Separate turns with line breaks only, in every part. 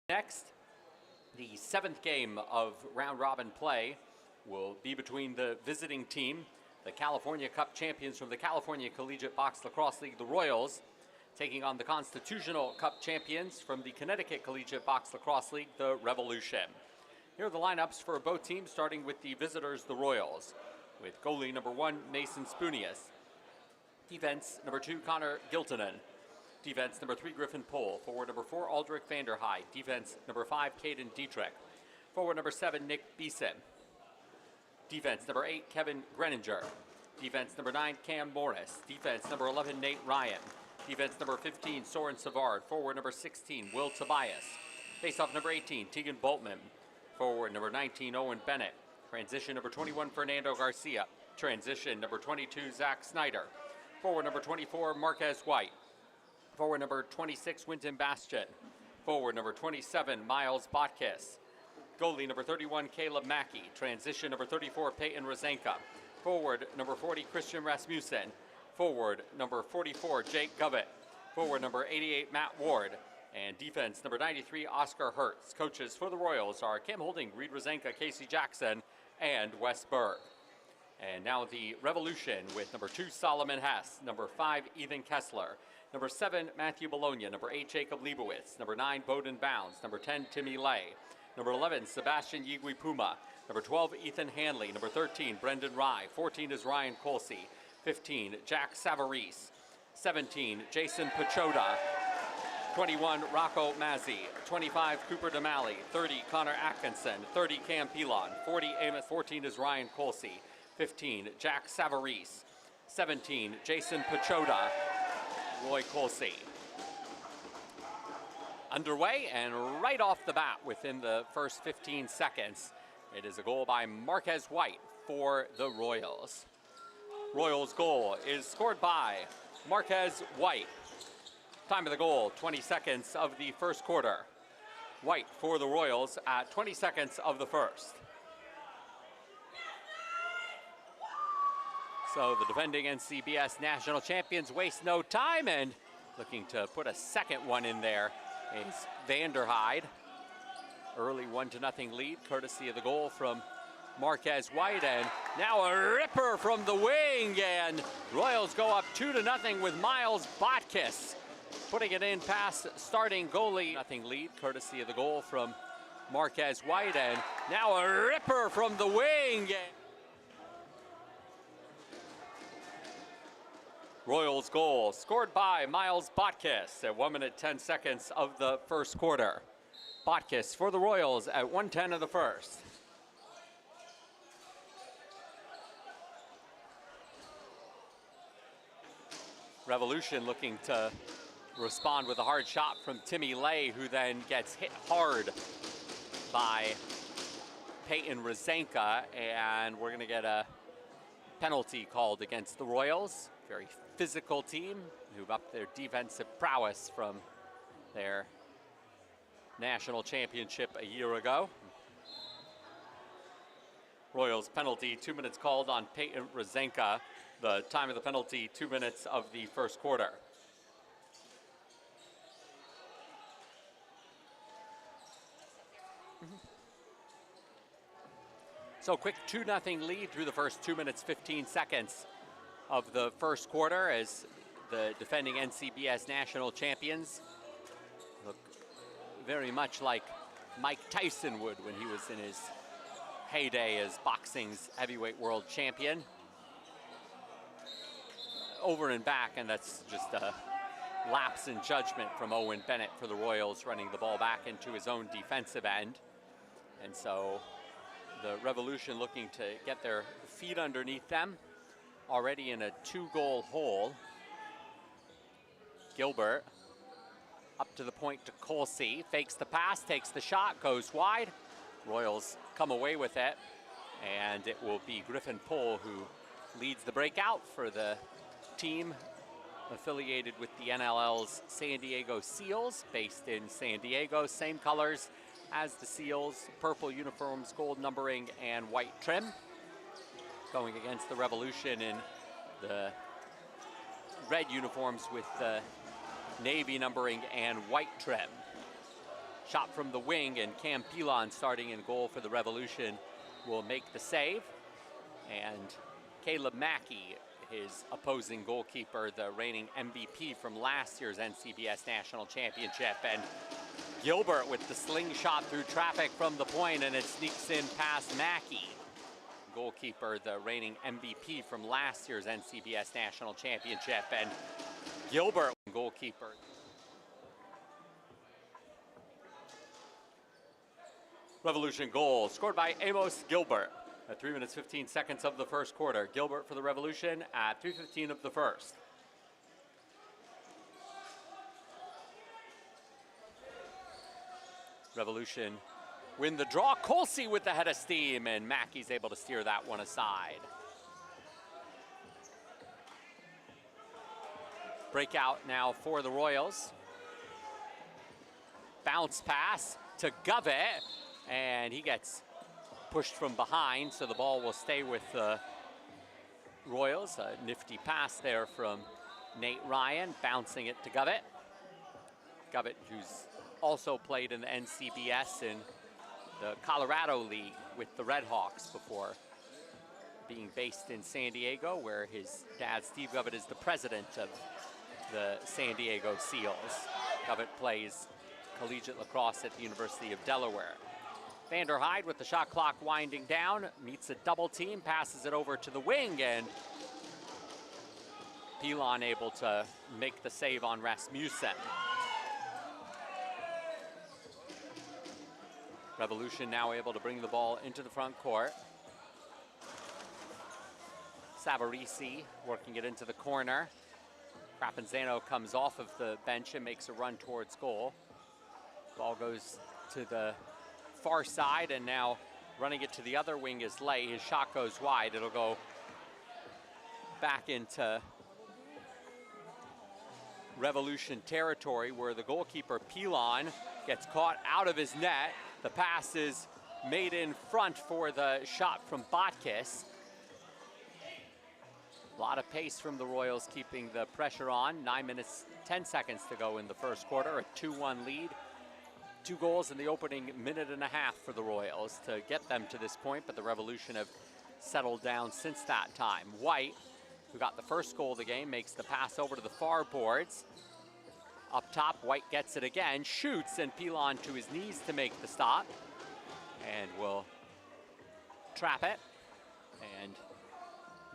Next, the 7th game of round-robin play will be between the visiting team, the California Cup champions from the California Collegiate Box Lacrosse League, the Royals, taking on the Constitutional Cup champions from the Connecticut Collegiate Box Lacrosse League, the Revolution. Here are the lineups for both teams, starting with the visitors, the Royals, with goalie number 1, Mason Spoonius. Defense number 2, Connor Giltonen. Defense number 3, Griffin Pohl. Forward number 4, Aldrich Vanderheide. Defense number 5, Caden Dietrich. Forward number 7, Nick Beeson. Defense number 8, Kevin Greninger. Defense number 9, Cam Morris. Defense number 11, Nate Ryan. Defense number 15, Soren Savard. Forward number 16, Will Tobias. Faceoff number 18, Tegan Boltman. Forward number 19, Owen Bennett. Transition number 21, Fernando Garcia. Transition number 22, Zach Snyder. Forward number 24, Marquez White. Forward number 26, Winton Bastian. Forward number 27, Miles Botkiss. Goalie number 31, Caleb Mackey. Transition number 34, Peyton Rozenka. Forward number 40, Christian Rasmussen. Forward number 44, Jake Govett. Forward number 88, Matt Ward. And defense number 93, Oscar Hertz. Coaches for the Royals are Kim Holding, Reed Rozenka, Casey Jackson, and Wes Berg. And now the Revolution with number 2, Solomon Hess. Number 5, Ethan Kessler. Number 7, Matthew Bologna. Number 8, Jacob Leibowitz. Number 9, Bowden Bounds. Number 10, Timmy Lay. Number 11, Sebastian Yigui Puma. Number 12, Ethan Hanley. Number 13, Brendan Rye. 14 is Ryan Colsey. 15, Jack Savarese. 17, Jason Pachoda. 21, Rocco Mazzi. 25, Cooper DeMalley. 30, Connor Atkinson. 30, Cam Pilon. 40, Amos. 14 is Ryan Colsey. 15, Jack Savarese. 17, Jason Pachoda. Roy Colsey. Underway, and right off the bat, within the first 15 seconds, it is a goal by Marquez White for the Royals. Royals' goal is scored by Marquez White. Time of the goal, 20 seconds of the first quarter. White for the Royals at 20 seconds of the first. So the defending NCBS national champions waste no time, and looking to put a second one in there is Vanderheide. Early 1-0 lead, courtesy of the goal from Marquez White, and now a ripper from the wing, and Royals go up 2-0 with Miles Botkiss putting it in past starting goalie. Nothing lead, courtesy of the goal from Marquez White, and now a ripper from the wing. Royals goal scored by Miles Botkiss at 1 minute 10 seconds of the first quarter. Botkiss for the Royals at 1:10 of the first. Revolution looking to respond with a hard shot from Timmy Lay, who then gets hit hard by Peyton Rozenka, and we're going to get a penalty called against the Royals. Very physical team who've upped their defensive prowess from their national championship a year ago. Royals penalty, 2 minutes called on Peyton Rozenka. The time of the penalty, 2 minutes of the first quarter. So quick 2-0 lead through the first 2 minutes, 15 seconds of the first quarter as the defending NCBS national champions look very much like Mike Tyson would when he was in his heyday as boxing's heavyweight world champion. Over and back, and that's just a lapse in judgment from Owen Bennett for the Royals, running the ball back into his own defensive end. And so the Revolution looking to get their feet underneath them, already in a 2-goal hole. Gilbert up to the point to Colsey, fakes the pass, takes the shot, goes wide. Royals come away with it, and it will be Griffin Pohl who leads the breakout for the team affiliated with the NLL's San Diego Seals, based in San Diego. Same colors as the Seals, purple uniforms, gold numbering, and white trim. Going against the Revolution in the red uniforms with the navy numbering and white trim. Shot from the wing, and Cam Pilon starting in goal for the Revolution will make the save. And Caleb Mackey, his opposing goalkeeper, the reigning MVP from last year's NCBS National Championship. And Gilbert with the slingshot through traffic from the point, and it sneaks in past Mackey. Goalkeeper, the reigning MVP from last year's NCBS National Championship. And Gilbert, goalkeeper. Revolution goal scored by Amos Gilbert at 3 minutes 15 seconds of the first quarter. Gilbert for the Revolution at 3:15 of the first. Revolution win the draw. Colsey with the head of steam, and Mackey's able to steer that one aside. Breakout now for the Royals. Bounce pass to Govett, and he gets pushed from behind, so the ball will stay with the Royals. A nifty pass there from Nate Ryan, bouncing it to Govett. Govett, who's also played in the NCBS in the Colorado League with the Red Hawks before being based in San Diego, where his dad, Steve Govett, is the president of the San Diego Seals. Govett plays collegiate lacrosse at the University of Delaware. Vander Hyde with the shot clock winding down, meets a double team, passes it over to the wing, and Pilon able to make the save on Rasmussen. Revolution now able to bring the ball into the front court. Savarisi working it into the corner. Crapanzano comes off of the bench and makes a run towards goal. Ball goes to the far side, and now running it to the other wing is Lay. His shot goes wide. It'll go back into Revolution territory, where the goalkeeper Pilon gets caught out of his net. The pass is made in front for the shot from Botkiss. A lot of pace from the Royals, keeping the pressure on. 9 minutes, 10 seconds to go in the first quarter. A 2-1 lead. 2 goals in the opening minute and a half for the Royals to get them to this point, but the Revolution have settled down since that time. White, who got the first goal of the game, makes the pass over to the far boards. Up top, White gets it again, shoots, and Pilon to his knees to make the stop, and will trap it. And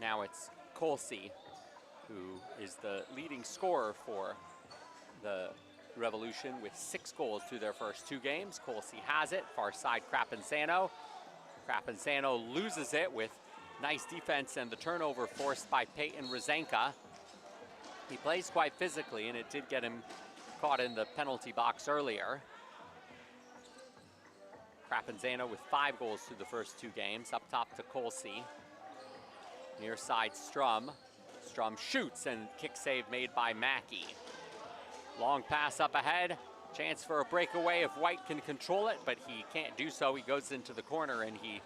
now it's Colsey, who is the leading scorer for the Revolution with 6 goals through their first 2 games. Colsey has it, far side Crapanzano. Crapanzano loses it with nice defense and the turnover forced by Peyton Rozenka. He plays quite physically, and it did get him caught in the penalty box earlier. Crapanzano with 5 goals through the first 2 games. Up top to Colsey. Near side Strum. Strum shoots, and kick save made by Mackey. Long pass up ahead. Chance for a breakaway if White can control it, but he can't do so. He goes into the corner and he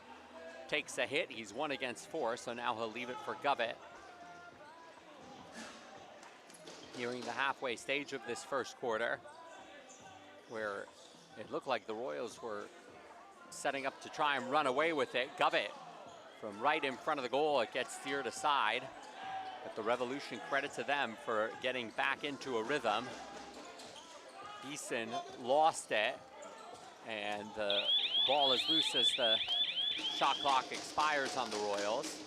takes a hit. He's 1 against 4, so now he'll leave it for Govett. Nearing the halfway stage of this first quarter, where it looked like the Royals were setting up to try and run away with it. Govett from right in front of the goal, it gets steered aside. But the Revolution, credit to them for getting back into a rhythm. Beeson lost it, and the ball is loose as the shot clock expires on the Royals.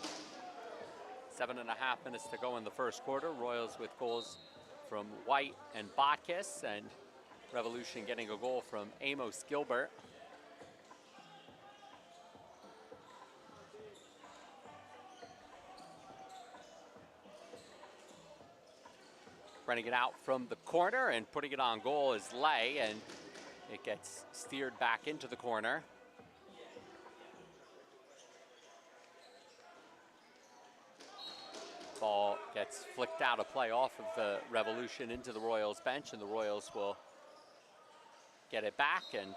7.5 minutes to go in the first quarter. Royals with goals from White and Botkiss, and Revolution getting a goal from Amos Gilbert. Running it out from the corner and putting it on goal is Lay, and it gets steered back into the corner. Ball gets flicked out of play off of the Revolution into the Royals bench, and the Royals will get it back, and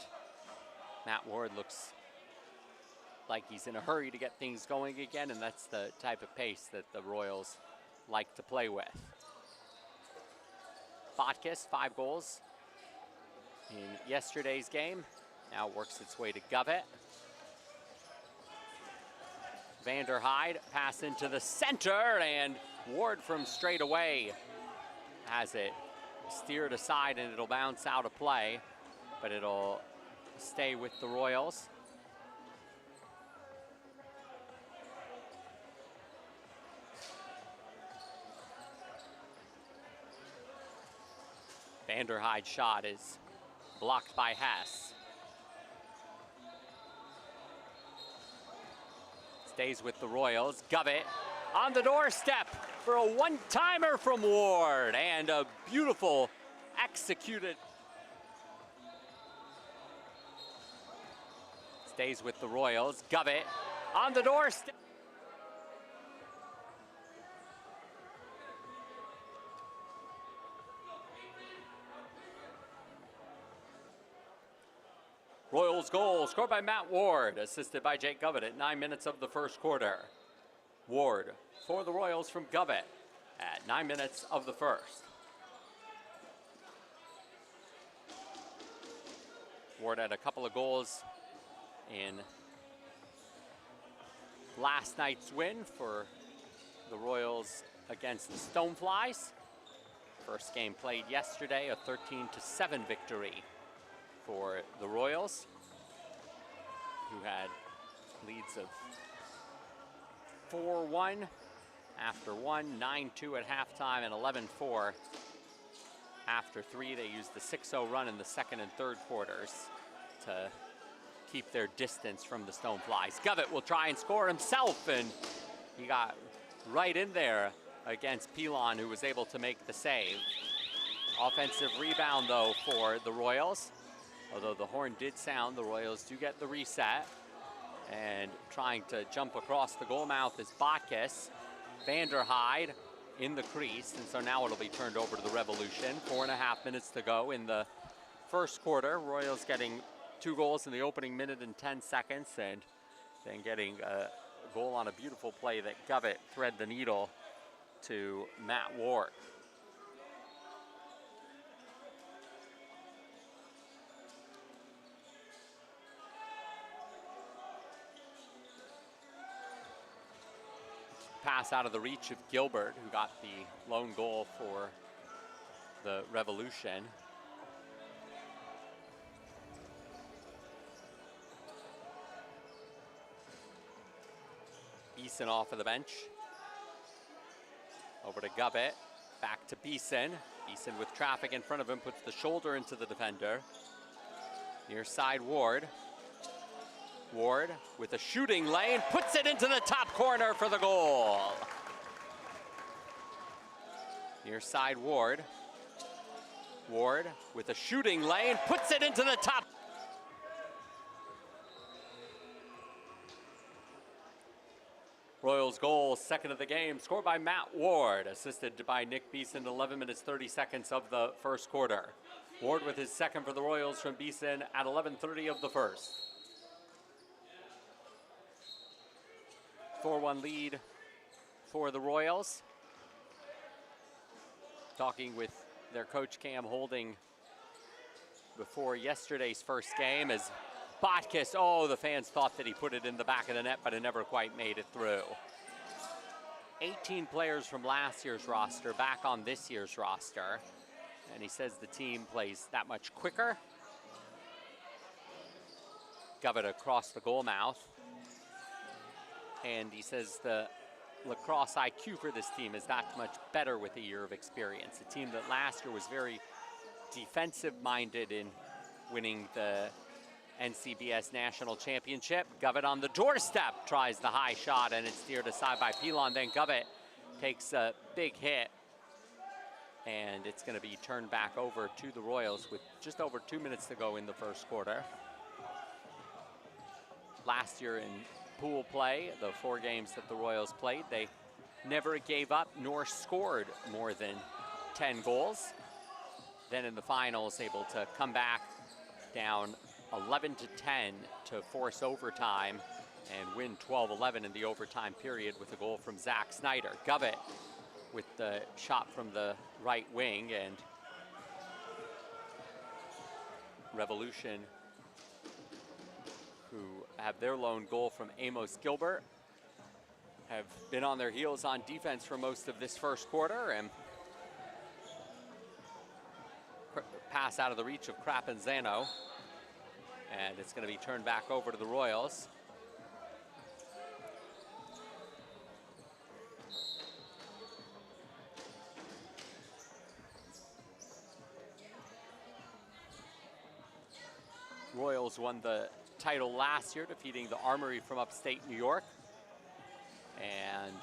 Matt Ward looks like he's in a hurry to get things going again, and that's the type of pace that the Royals like to play with. Botkiss, 5 goals in yesterday's game. Now works its way to Govett. Vanderhyde, pass into the center, and Ward from straight away has it steered aside, and it'll bounce out of play, but it'll stay with the Royals. Vanderhyde's shot is blocked by Hess. Stays with the Royals. Govett on the doorstep for a one-timer from Ward, and a beautiful executed. Stays with the Royals. Govett on the doorstep. Royals goal scored by Matt Ward, assisted by Jake Govett at 9 minutes of the first quarter. Ward for the Royals from Govett at 9 minutes of the first. Ward had a couple of goals in last night's win for the Royals against the Stoneflies. First game played yesterday, a 13-7 victory for the Royals, who had leads of 4-1 after one, 9-2 at halftime, and 11-4 after three. They used the 6-0 run in the second and third quarters to keep their distance from the Stoneflies. Govett will try and score himself, and he got right in there against Pilon, who was able to make the save. Offensive rebound, though, for the Royals. Although the horn did sound, the Royals do get the reset. And trying to jump across the goal mouth is Botkus. Vanderhyde in the crease, and so now it'll be turned over to the Revolution. 4.5 minutes to go in the first quarter. Royals getting 2 goals in the opening minute and 10 seconds, and then getting a goal on a beautiful play that Govett thread the needle to Matt Ward. Pass out of the reach of Gilbert, who got the lone goal for the Revolution. Beeson off of the bench. Over to Govett, back to Beeson. Beeson with traffic in front of him, puts the shoulder into the defender. Near side Ward. Ward with a shooting lane, puts it into the top corner for the goal. Near side Ward. Ward with a shooting lane, puts it into the top. Royals goal, second of the game, scored by Matt Ward, assisted by Nick Beeson, 11 minutes 30 seconds of the first quarter. Ward with his second for the Royals from Beeson at 11:30 of the first. 4-1 lead for the Royals. Talking with their coach Cam Holding before yesterday's first game as Botkus, oh, the fans thought that he put it in the back of the net, but it never quite made it through. 18 players from last year's roster back on this year's roster, and he says the team plays that much quicker. Govett across the goal mouth. And he says the lacrosse IQ for this team is that much better with a year of experience. A team that last year was very defensive-minded in winning the NCBS National Championship. Govett on the doorstep tries the high shot, and it's steered aside by Pilon. Then Govett takes a big hit, and it's going to be turned back over to the Royals with just over 2 minutes to go in the first quarter. Last year in pool play, the 4 games that the Royals played, they never gave up nor scored more than 10 goals. Then in the finals, able to come back down 11-10 to force overtime and win 12-11 in the overtime period with a goal from Zach Snyder. Govett with the shot from the right wing, and Revolution, who have their lone goal from Amos Gilbert, have been on their heels on defense for most of this first quarter, and pass out of the reach of Crapanzano, and it's going to be turned back over to the Royals. Royals won the title last year, defeating the Armory from upstate New York. And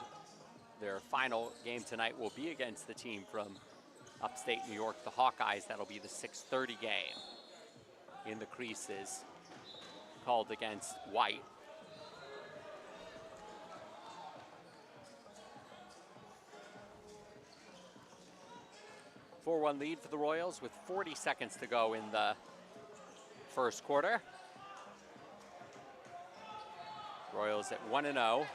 their final game tonight will be against the team from upstate New York, the Hawkeyes. That'll be the 6:30 game. In the creases, called against White. A 4-1 lead for the Royals with 40 seconds to go in the first quarter. Royals at 1-0.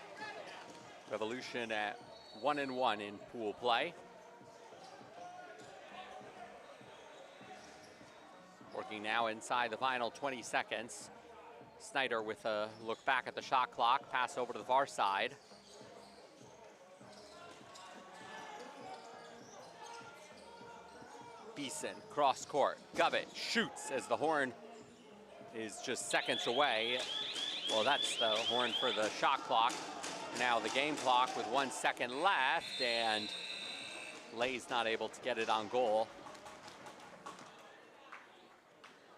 Revolution at 1-1 in pool play. Working now inside the final 20 seconds. Snyder with a look back at the shot clock. Pass over to the far side. Beeson, cross court. Govett shoots as the horn is just seconds away. Well, that's the horn for the shot clock. Now the game clock with 1 second left, and Lay's not able to get it on goal.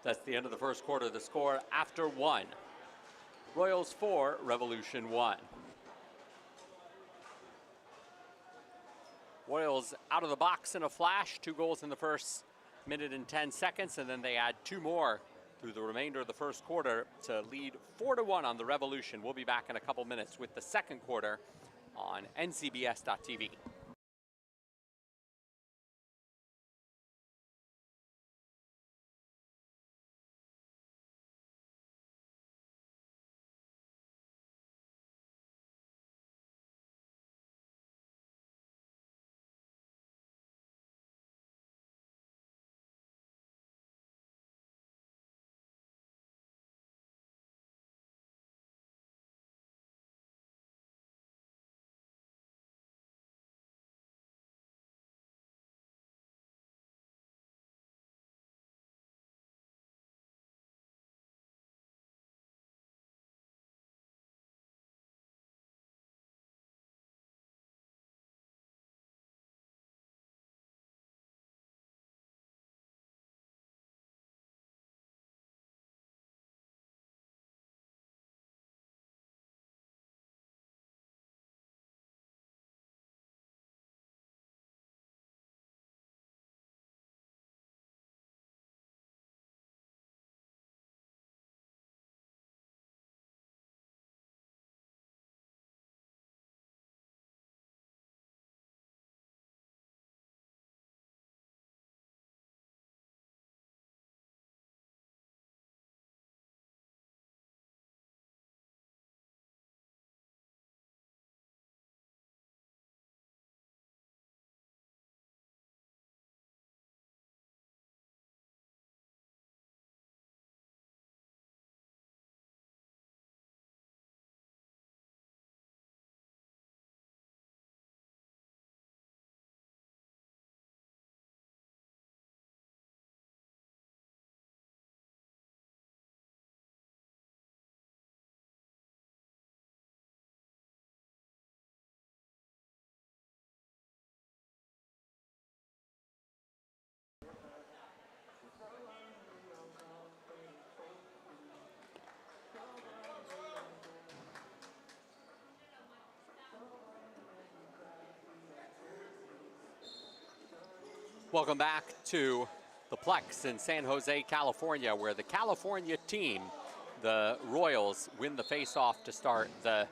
That's the end of the first quarter. The score after 1. Royals 4, Revolution 1. Royals out of the box in a flash. 2 goals in the first minute and 10 seconds, and then they add 2 more through the remainder of the first quarter to lead 4-1 on the Revolution. We'll be back in a couple minutes with the second quarter on NCBS.TV. Welcome back to the Plex in San Jose, California, where the California team, the Royals, win the face-off to start the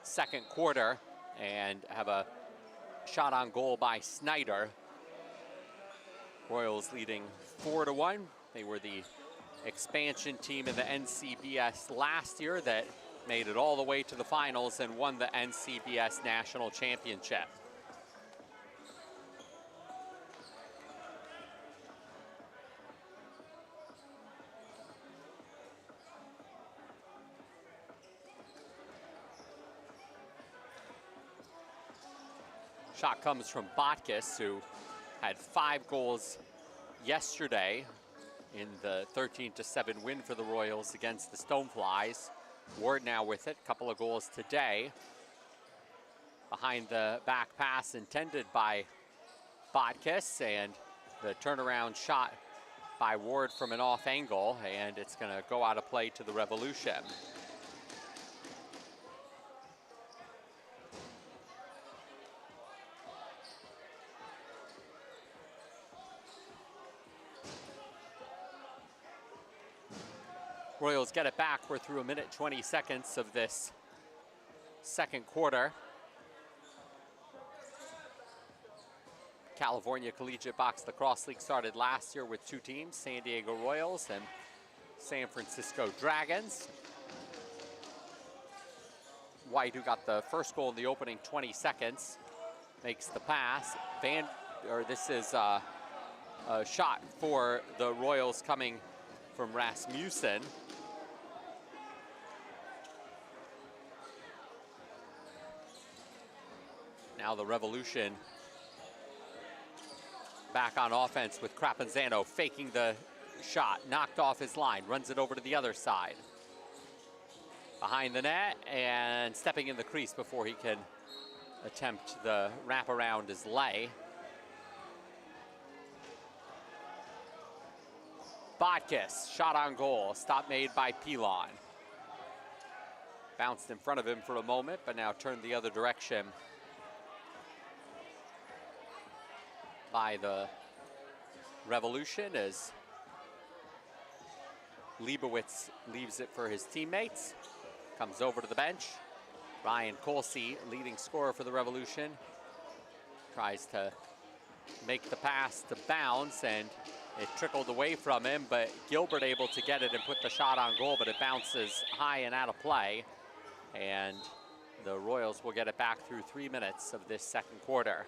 second quarter and have a shot on goal by Snyder. Royals leading 4-1. They were the expansion team in the NCBS last year that made it all the way to the finals and won the NCBS National Championship. Shot comes from Botkus, who had 5 goals yesterday in the 13-7 win for the Royals against the Stoneflies. Ward now with it, couple of goals today. Behind the back pass intended by Botkus, and the turnaround shot by Ward from an off angle, and it's going to go out of play to the Revolution. Royals get it back. We're through 1:20 of this second quarter. California Collegiate Box Lacrosse League started last year with 2 teams, San Diego Royals and San Francisco Dragons. White, who got the first goal in the opening 20 seconds, makes the pass. This is a shot for the Royals coming from Rasmussen. Now the Revolution back on offense with Crapanzano faking the shot, knocked off his line, runs it over to the other side. Behind the net and stepping in the crease before he can attempt the wraparound is Lay. Botkus, shot on goal, stop made by Pilon. Bounced in front of him for a moment, but now turned the other direction by the Revolution as Leibowitz leaves it for his teammates. Comes over to the bench. Ryan Colsey, leading scorer for the Revolution, tries to make the pass to Bounds, and it trickled away from him, but Gilbert able to get it and put the shot on goal, but it bounces high and out of play. And the Royals will get it back through 3 minutes of this second quarter.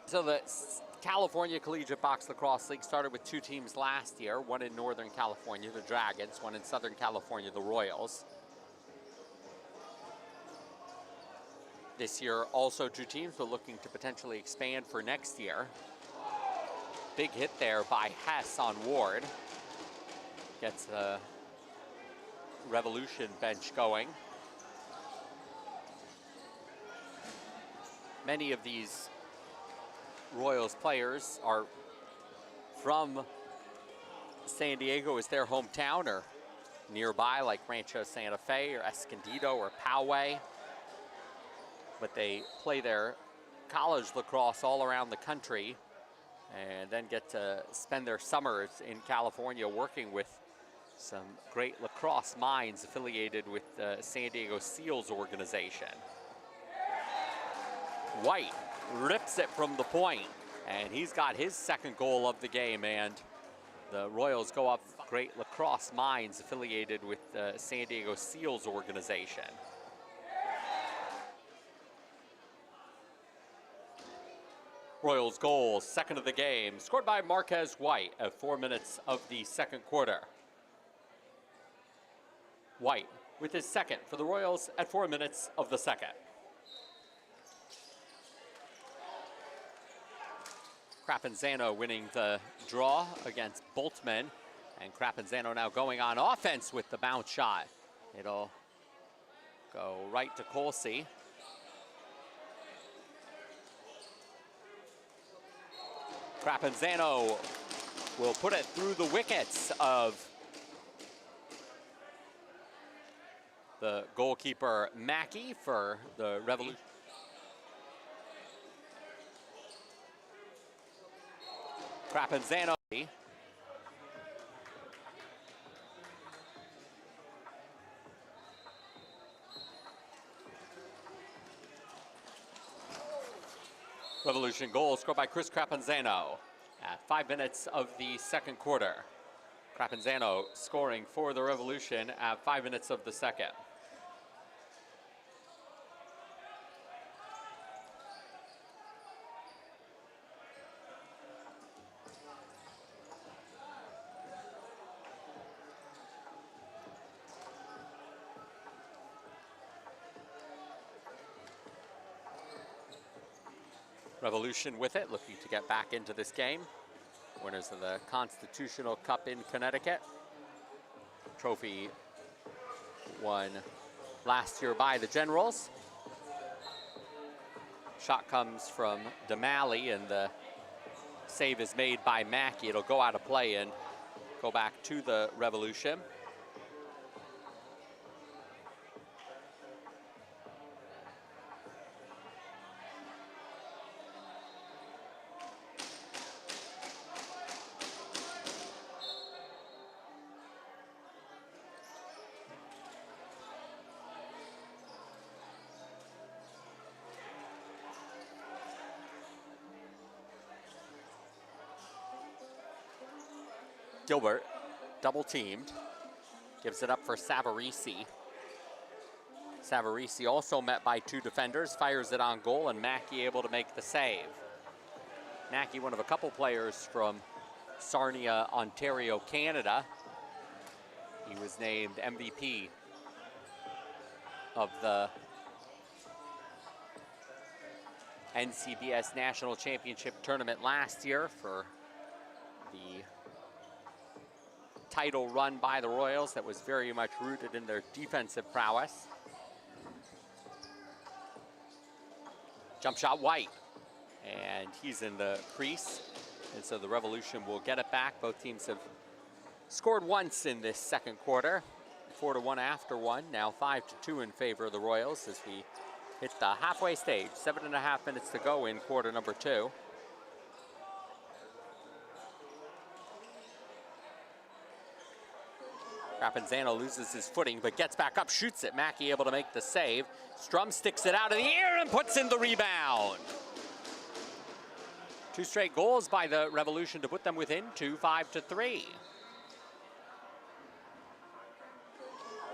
So the California Collegiate Box Lacrosse League started with 2 teams last year, one in Northern California, the Dragons, one in Southern California, the Royals. This year, also 2 teams, but looking to potentially expand for next year. Big hit there by Hess on Ward. Gets the Revolution bench going. Many of these Royals players are from San Diego as their hometown or nearby, like Rancho Santa Fe or Escondido or Poway. But they play their college lacrosse all around the country and then get to spend their summers in California working with some great lacrosse minds affiliated with the San Diego Seals organization. White rips it from the point, and he's got his second goal of the game, and the Royals go up. Great lacrosse minds affiliated with the San Diego Seals organization. Royals goal, second of the game, scored by Marquez White at 4 minutes of the second quarter. White with his second for the Royals at 4 minutes of the second. Crapanzano winning the draw against Boltman, and Crapanzano now going on offense with the bounce shot. It'll go right to Colsey. Crapanzano will put it through the wickets of the goalkeeper Mackey for the Revolution. Crapanzano. Revolution goal scored by Chris Crapanzano at 5 minutes of the second quarter. Crapanzano scoring for the Revolution at 5 minutes of the second. Revolution with it, looking to get back into this game. Winners of the Constitutional Cup in Connecticut. Trophy won last year by the Generals. Shot comes from Damali, and the save is made by Mackey. It'll go out of play and go back to the Revolution. Gilbert, double teamed, gives it up for Savarese. Savarese also met by two defenders, fires it on goal, and Mackey able to make the save. Mackey, one of a couple players from Sarnia, Ontario, Canada. He was named MVP of the NCBS National Championship Tournament last year for the title run by the Royals that was very much rooted in their defensive prowess. Jump shot White, and he's in the crease, and so the Revolution will get it back. Both teams have scored once in this second quarter, 4-1 after one, now 5-2 in favor of the Royals as we hit the halfway stage. 7.5 minutes to go in quarter number 2. Rapinzano loses his footing, but gets back up, shoots it. Mackey able to make the save. Strum sticks it out of the air and puts in the rebound. 2 straight goals by the Revolution to put them within 2, 5-3.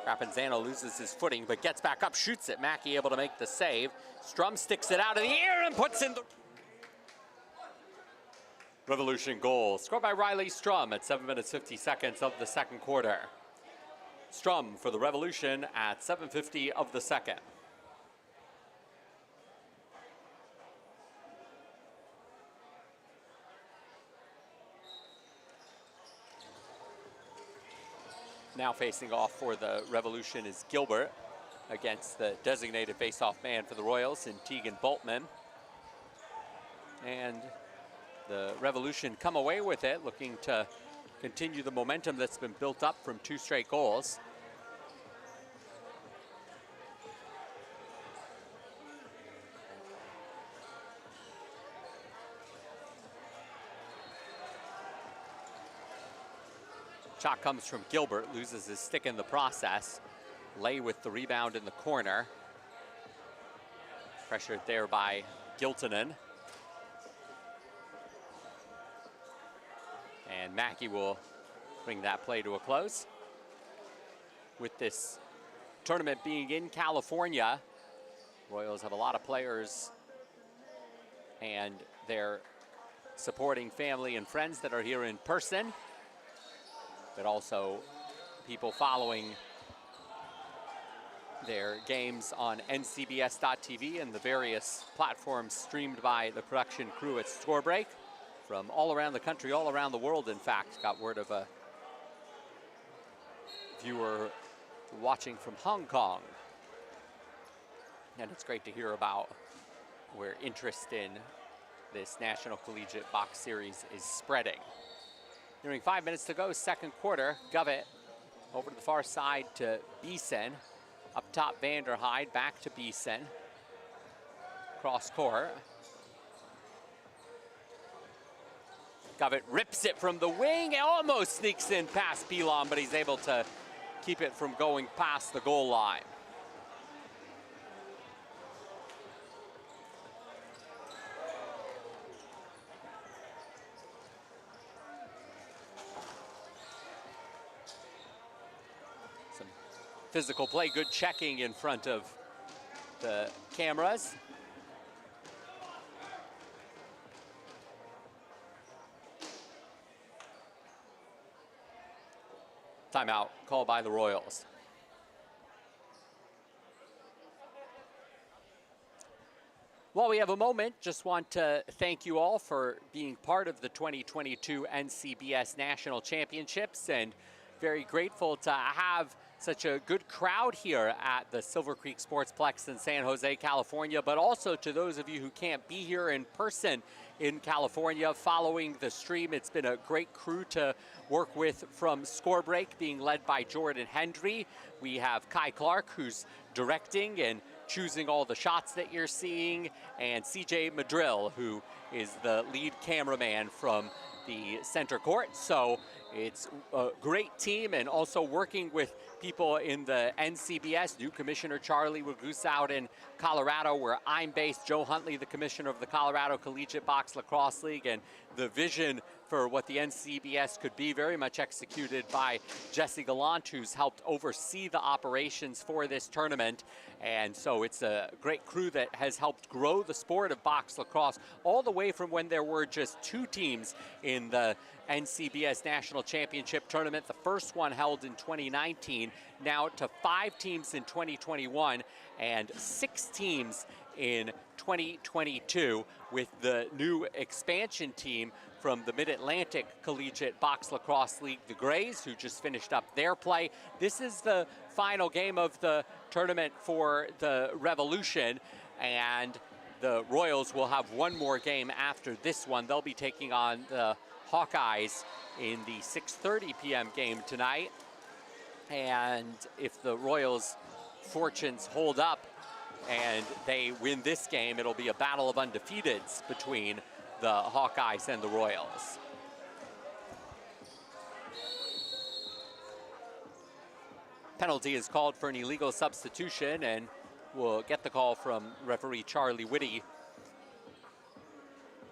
Rapinzano loses his footing, but gets back up, shoots it. Mackey able to make the save. Strum sticks it out of the air and puts in the Revolution goal. Scored by Riley Strum at 7 minutes 50 seconds of the second quarter. Strum for the Revolution at 7:50 of the second. Now facing off for the Revolution is Gilbert against the designated face-off man for the Royals in Tegan Boltman. And the Revolution come away with it, looking to continue the momentum that's been built up from 2 straight goals. Shot comes from Gilbert, loses his stick in the process. Lay with the rebound in the corner. Pressured there by Giltonen. And Mackey will bring that play to a close. With this tournament being in California, Royals have a lot of players and their supporting family and friends that are here in person, but also people following their games on NCBS.TV and the various platforms streamed by the production crew at Scorebreak. From all around the country, all around the world, in fact. Got word of a viewer watching from Hong Kong. And it's great to hear about where interest in this National Collegiate Box Series is spreading. Nearing 5 minutes to go, second quarter. Govett over to the far side to Beeson. Up top, Vanderhyde, back to Beeson. Cross court. Govett rips it from the wing, almost sneaks in past Pilon, but he's able to keep it from going past the goal line. Some physical play, good checking in front of the cameras. Timeout called by the Royals. While we have a moment, just want to thank you all for being part of the 2022 NCBS National Championships, and very grateful to have such a good crowd here at the Silver Creek Sportsplex in San Jose, California, but also to those of you who can't be here in person in California following the stream. It's been a great crew to work with from Scorebreak, being led by Jordan Hendry. We have Kai Clark, who's directing and choosing all the shots that you're seeing, and CJ Madrill, who is the lead cameraman from the center court. So it's a great team, and also working with people in the NCBS, new Commissioner Charlie Ragusa out in Colorado, where I'm based, Joe Huntley, the commissioner of the Colorado Collegiate Box Lacrosse League, and the vision for what the NCBS could be very much executed by Jesse Gallant, who's helped oversee the operations for this tournament. And so it's a great crew that has helped grow the sport of box lacrosse all the way from when there were just 2 teams in the NCBS National Championship Tournament, the first one held in 2019, now to 5 teams in 2021 and 6 teams in 2022, with the new expansion team from the Mid-Atlantic Collegiate Box Lacrosse League, the Grays, who just finished up their play. This is the final game of the tournament for the Revolution, and the Royals will have one more game after this one. They'll be taking on the Hawkeyes in the 6:30 p.m. game tonight. And if the Royals' fortunes hold up and they win this game, it'll be a battle of undefeateds between the Hawkeyes and the Royals. Penalty is called for an illegal substitution, and we'll get the call from referee Charlie Whitty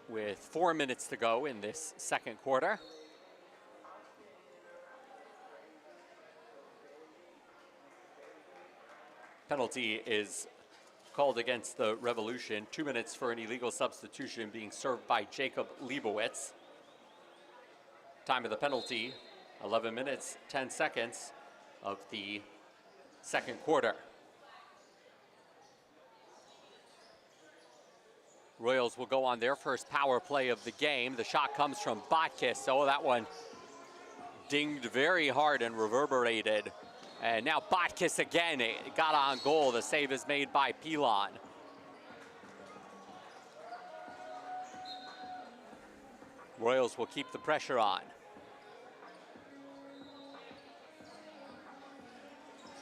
with 4 minutes to go in this second quarter. Penalty is called against the Revolution. 2 minutes for an illegal substitution being served by Jacob Leibowitz. Time of the penalty, 11 minutes, 10 seconds of the second quarter. Royals will go on their first power play of the game. The shot comes from Botkiss. Oh, that one dinged very hard and reverberated. And now Botkiss again, it got on goal. The save is made by Pilon. Royals will keep the pressure on.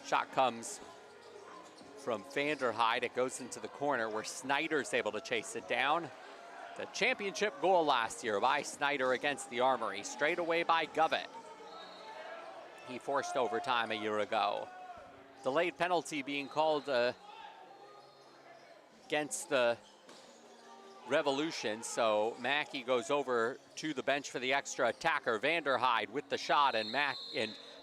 Shot comes from Vanderhyde. It goes into the corner where Snyder's able to chase it down. The championship goal last year by Snyder against the Armory, straight away by Govett. He forced overtime a year ago. Delayed penalty being called against the Revolution, so Mackey goes over to the bench for the extra attacker. Vanderhyde with the shot, and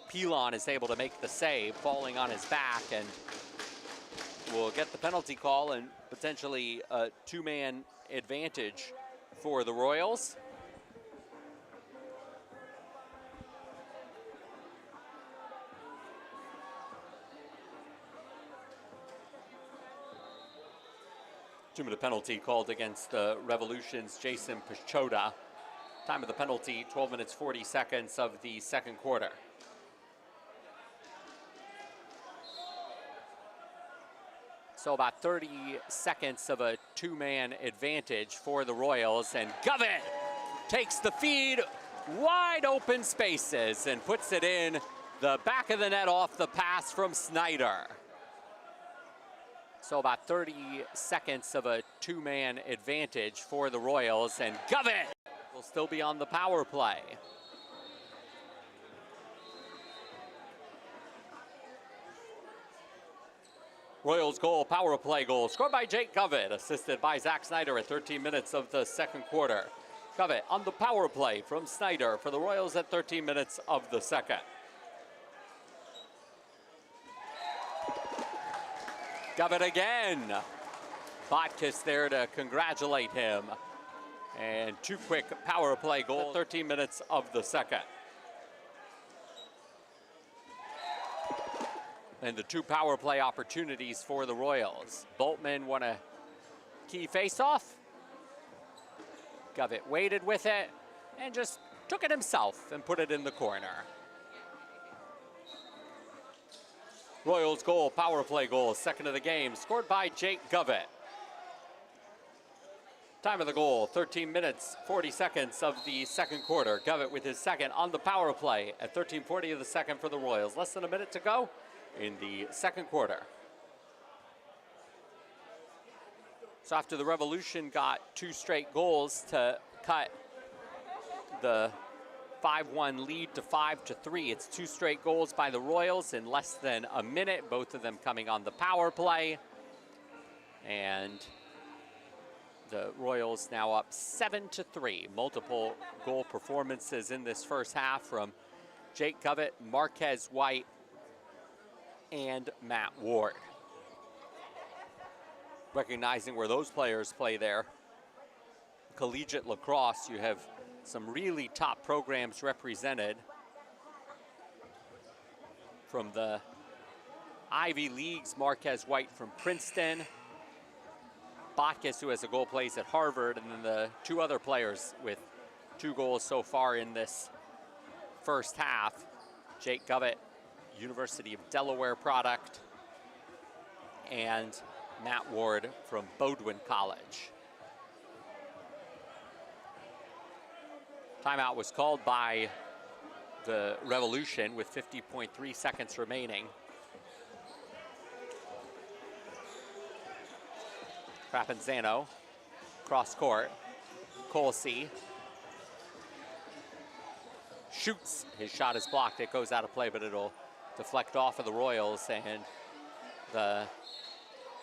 Pilon is able to make the save, falling on his back, and will get the penalty call and potentially a 2-man advantage for the Royals. Two-minute penalty called against the Revolution's Jason Pichota. Time of the penalty, 12 minutes, 40 seconds of the second quarter. So about 30 seconds of a 2-man advantage for the Royals, and Govett takes the feed, wide open spaces, and puts it in the back of the net off the pass from Snyder. So about 30 seconds of a 2-man advantage for the Royals, and Govett will still be on the power play. Royals goal, power play goal, scored by Jake Govett, assisted by Zach Snyder at 13 minutes of the second quarter. Govett on the power play from Snyder for the Royals at 13 minutes of the second. Govett again. Botkiss there to congratulate him. And 2 quick power play goals, 13 minutes of the second. And the 2 power play opportunities for the Royals. Boltman want to key face-off. Govett waited with it and just took it himself and put it in the corner. Royals goal, power play goal, second of the game, scored by Jake Govett. Time of the goal, 13 minutes, 40 seconds of the second quarter. Govett with his second on the power play at 13:40 of the second for the Royals. Less than a minute to go in the second quarter. So after the Revolution got 2 straight goals to cut the 5-1 lead to 5-3, it's 2 straight goals by the Royals in less than a minute, both of them coming on the power play. And the Royals now up 7-3. Multiple goal performances in this first half from Jake Govett, Marquez White, and Matt Ward. Recognizing where those players play there, collegiate lacrosse, you have some really top programs represented. From the Ivy Leagues, Marquez White from Princeton, Bacchus, who has a goal, plays at Harvard, and then the 2 other players with 2 goals so far in this first half. Jake Govett, University of Delaware product, and Matt Ward from Bowdoin College. Timeout was called by the Revolution with 50.3 seconds remaining. Trapanzano, cross court. Colsey shoots. His shot is blocked. It goes out of play, but it'll deflect off of the Royals, and the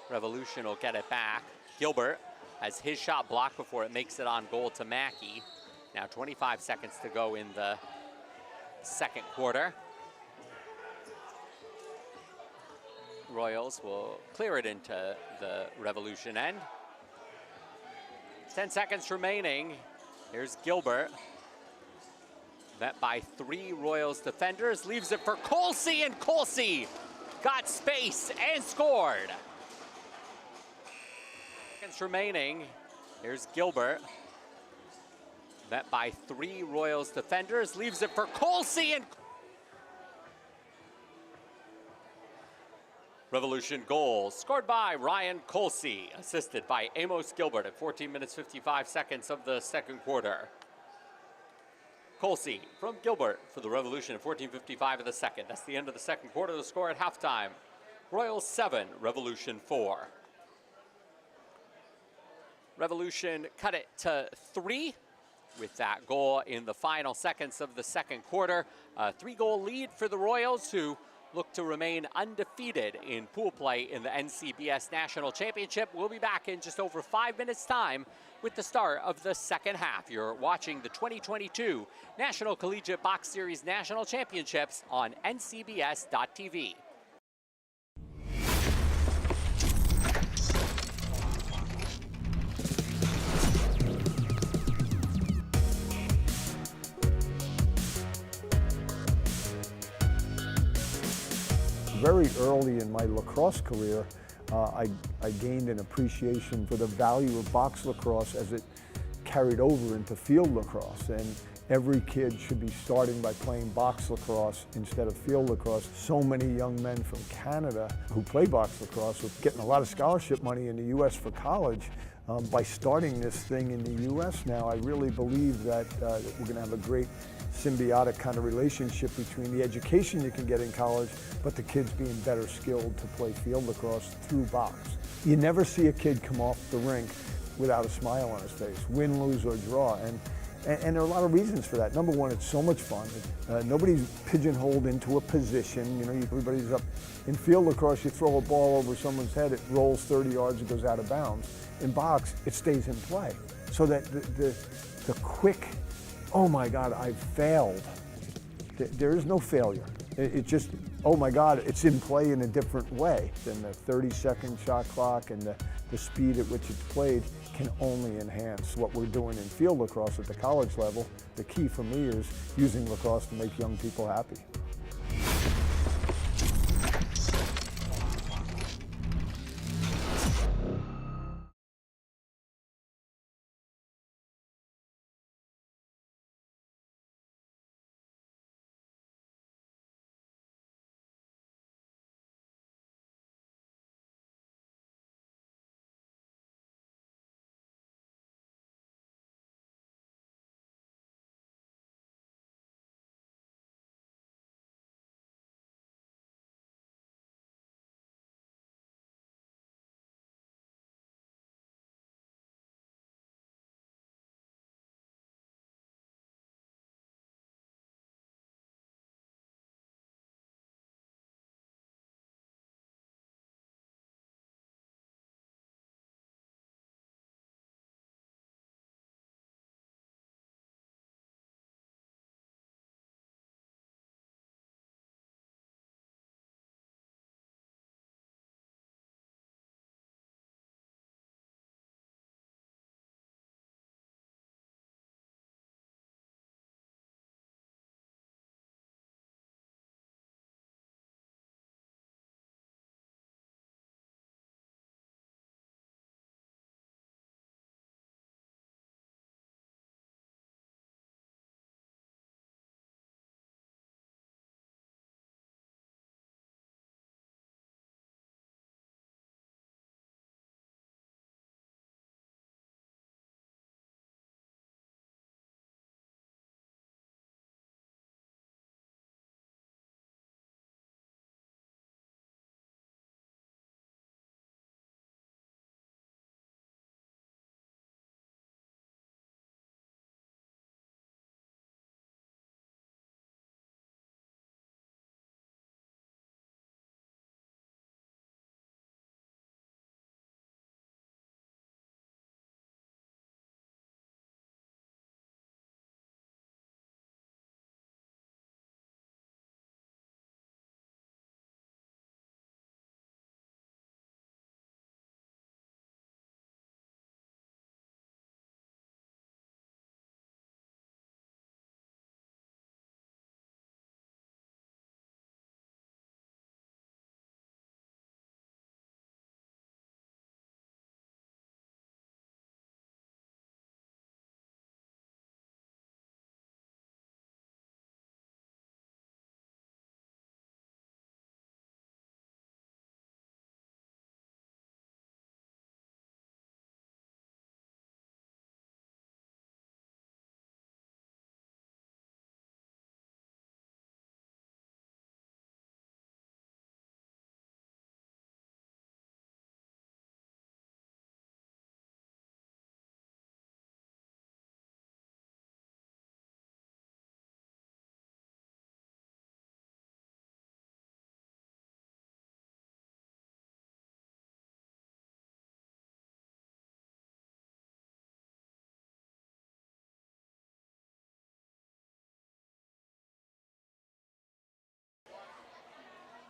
Revolution will get it back. Gilbert has his shot blocked before it makes it on goal to Mackey. Now 25 seconds to go in the second quarter. Royals will clear it into the Revolution end. 10 seconds remaining. Here's Gilbert. Met by 3 Royals defenders. Leaves it for Colsey, and Colsey got space and scored. Seconds remaining. Here's Gilbert. Met by 3 Royals defenders. Leaves it for Colsey, and Revolution goal scored by Ryan Colsey, assisted by Amos Gilbert at 14 minutes 55 seconds of the second quarter. Colsey from Gilbert for the Revolution at 14:55 of the second. That's the end of the second quarter. The score at halftime: Royals 7, Revolution 4. Revolution cut it to 3 with that goal in the final seconds of the second quarter. A 3-goal lead for the Royals, who look to remain undefeated in pool play in the NCBS National Championship. We'll be back in just over 5 minutes' time with the start of the second half. You're watching the 2022 National Collegiate Box Series National Championships on NCBS.TV.
Very early in my lacrosse career, I gained an appreciation for the value of box lacrosse as it carried over into field lacrosse. And every kid should be starting by playing box lacrosse instead of field lacrosse. So many young men from Canada who play box lacrosse are getting a lot of scholarship money in the U.S. for college. By starting this thing in the U.S. now, I really believe that we're going to have a great symbiotic kind of relationship between the education you can get in college, but the kids being better skilled to play field lacrosse through box. You never see a kid come off the rink without a smile on his face, win, lose, or draw. And there are a lot of reasons for that. Number one, it's so much fun. Nobody's pigeonholed into a position. You know, everybody's up. In field lacrosse, you throw a ball over someone's head, it rolls 30 yards, it goes out of bounds. In box, it stays in play. So that the quick, oh my God, I failed. There is no failure. It just, oh my God, it's in play in a different way. Then the 30-second shot clock and the speed at which it's played can only enhance what we're doing in field lacrosse at the college level. The key for me is using lacrosse to make young people happy.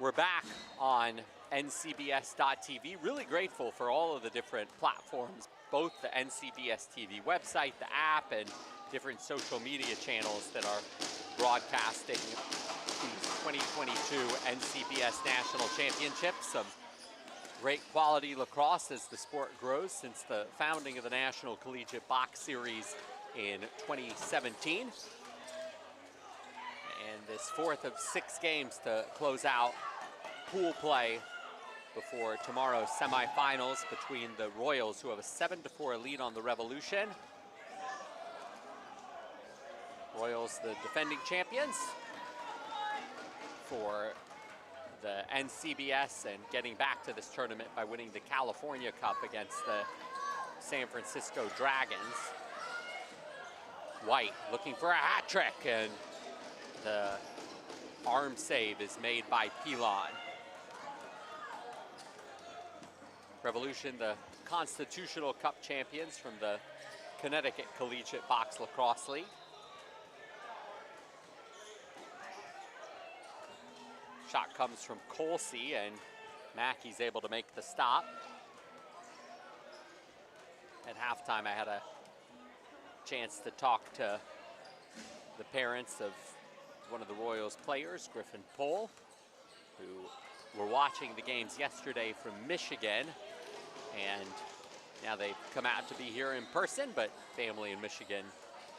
We're back on NCBS.TV. Really grateful for all of the different platforms, both the NCBS TV website, the app, and different social media channels that are broadcasting these 2022 NCBS National Championships. Some great quality lacrosse as the sport grows since the founding of the National Collegiate Box Series in 2017. And this fourth of 6 games to close out pool play before tomorrow's semifinals between the Royals, who have a 7-4 lead on the Revolution. Royals, the defending champions for the NCBS, and getting back to this tournament by winning the California Cup against the San Francisco Dragons. White looking for a hat trick, and the arm save is made by Pilon. Revolution, the Constitutional Cup champions from the Connecticut Collegiate Box Lacrosse League. Shot comes from Colsey, and Mackey's able to make the stop. At halftime, I had a chance to talk to the parents of one of the Royals players, Griffin Pohl, who were watching the games yesterday from Michigan, and now they've come out to be here in person, but family in Michigan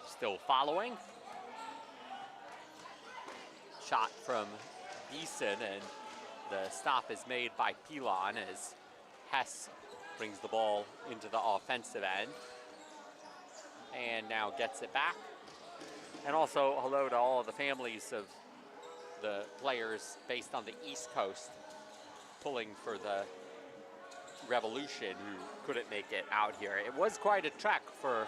still following. Shot from Beeson, and the stop is made by Pilon as Hess brings the ball into the offensive end and now gets it back. And also hello to all of the families of the players based on the East Coast pulling for the Revolution who couldn't make it out here. It was quite a trek for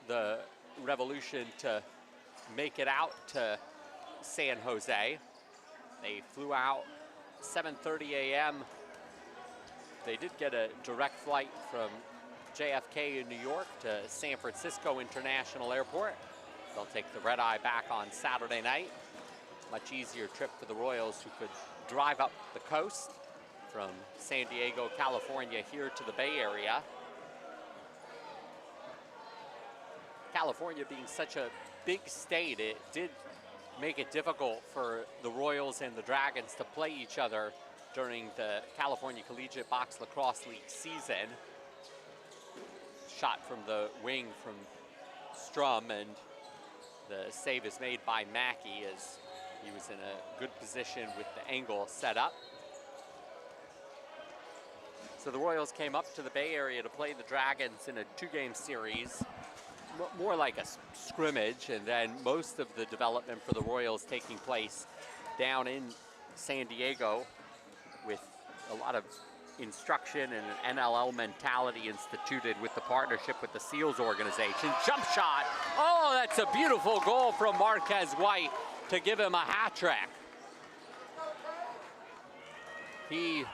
the Revolution to make it out to San Jose. They flew out 7:30 a.m. They did get a direct flight from JFK in New York to San Francisco International Airport. They'll take the red eye back on Saturday night. Much easier trip for the Royals, who could drive up the coast from San Diego, California, here to the Bay Area. California being such a big state, it did make it difficult for the Royals and the Dragons to play each other during the California Collegiate Box Lacrosse League season. Shot from the wing from Strum, and the save is made by Mackey as he was in a good position with the angle set up. So the Royals came up to the Bay Area to play the Dragons in a 2-game series, more like a scrimmage, and then most of the development for the Royals taking place down in San Diego with a lot of instruction and an NLL mentality instituted with the partnership with the SEALs organization. Jump shot. Oh, that's a beautiful goal from Marquez White to give him a hat trick. He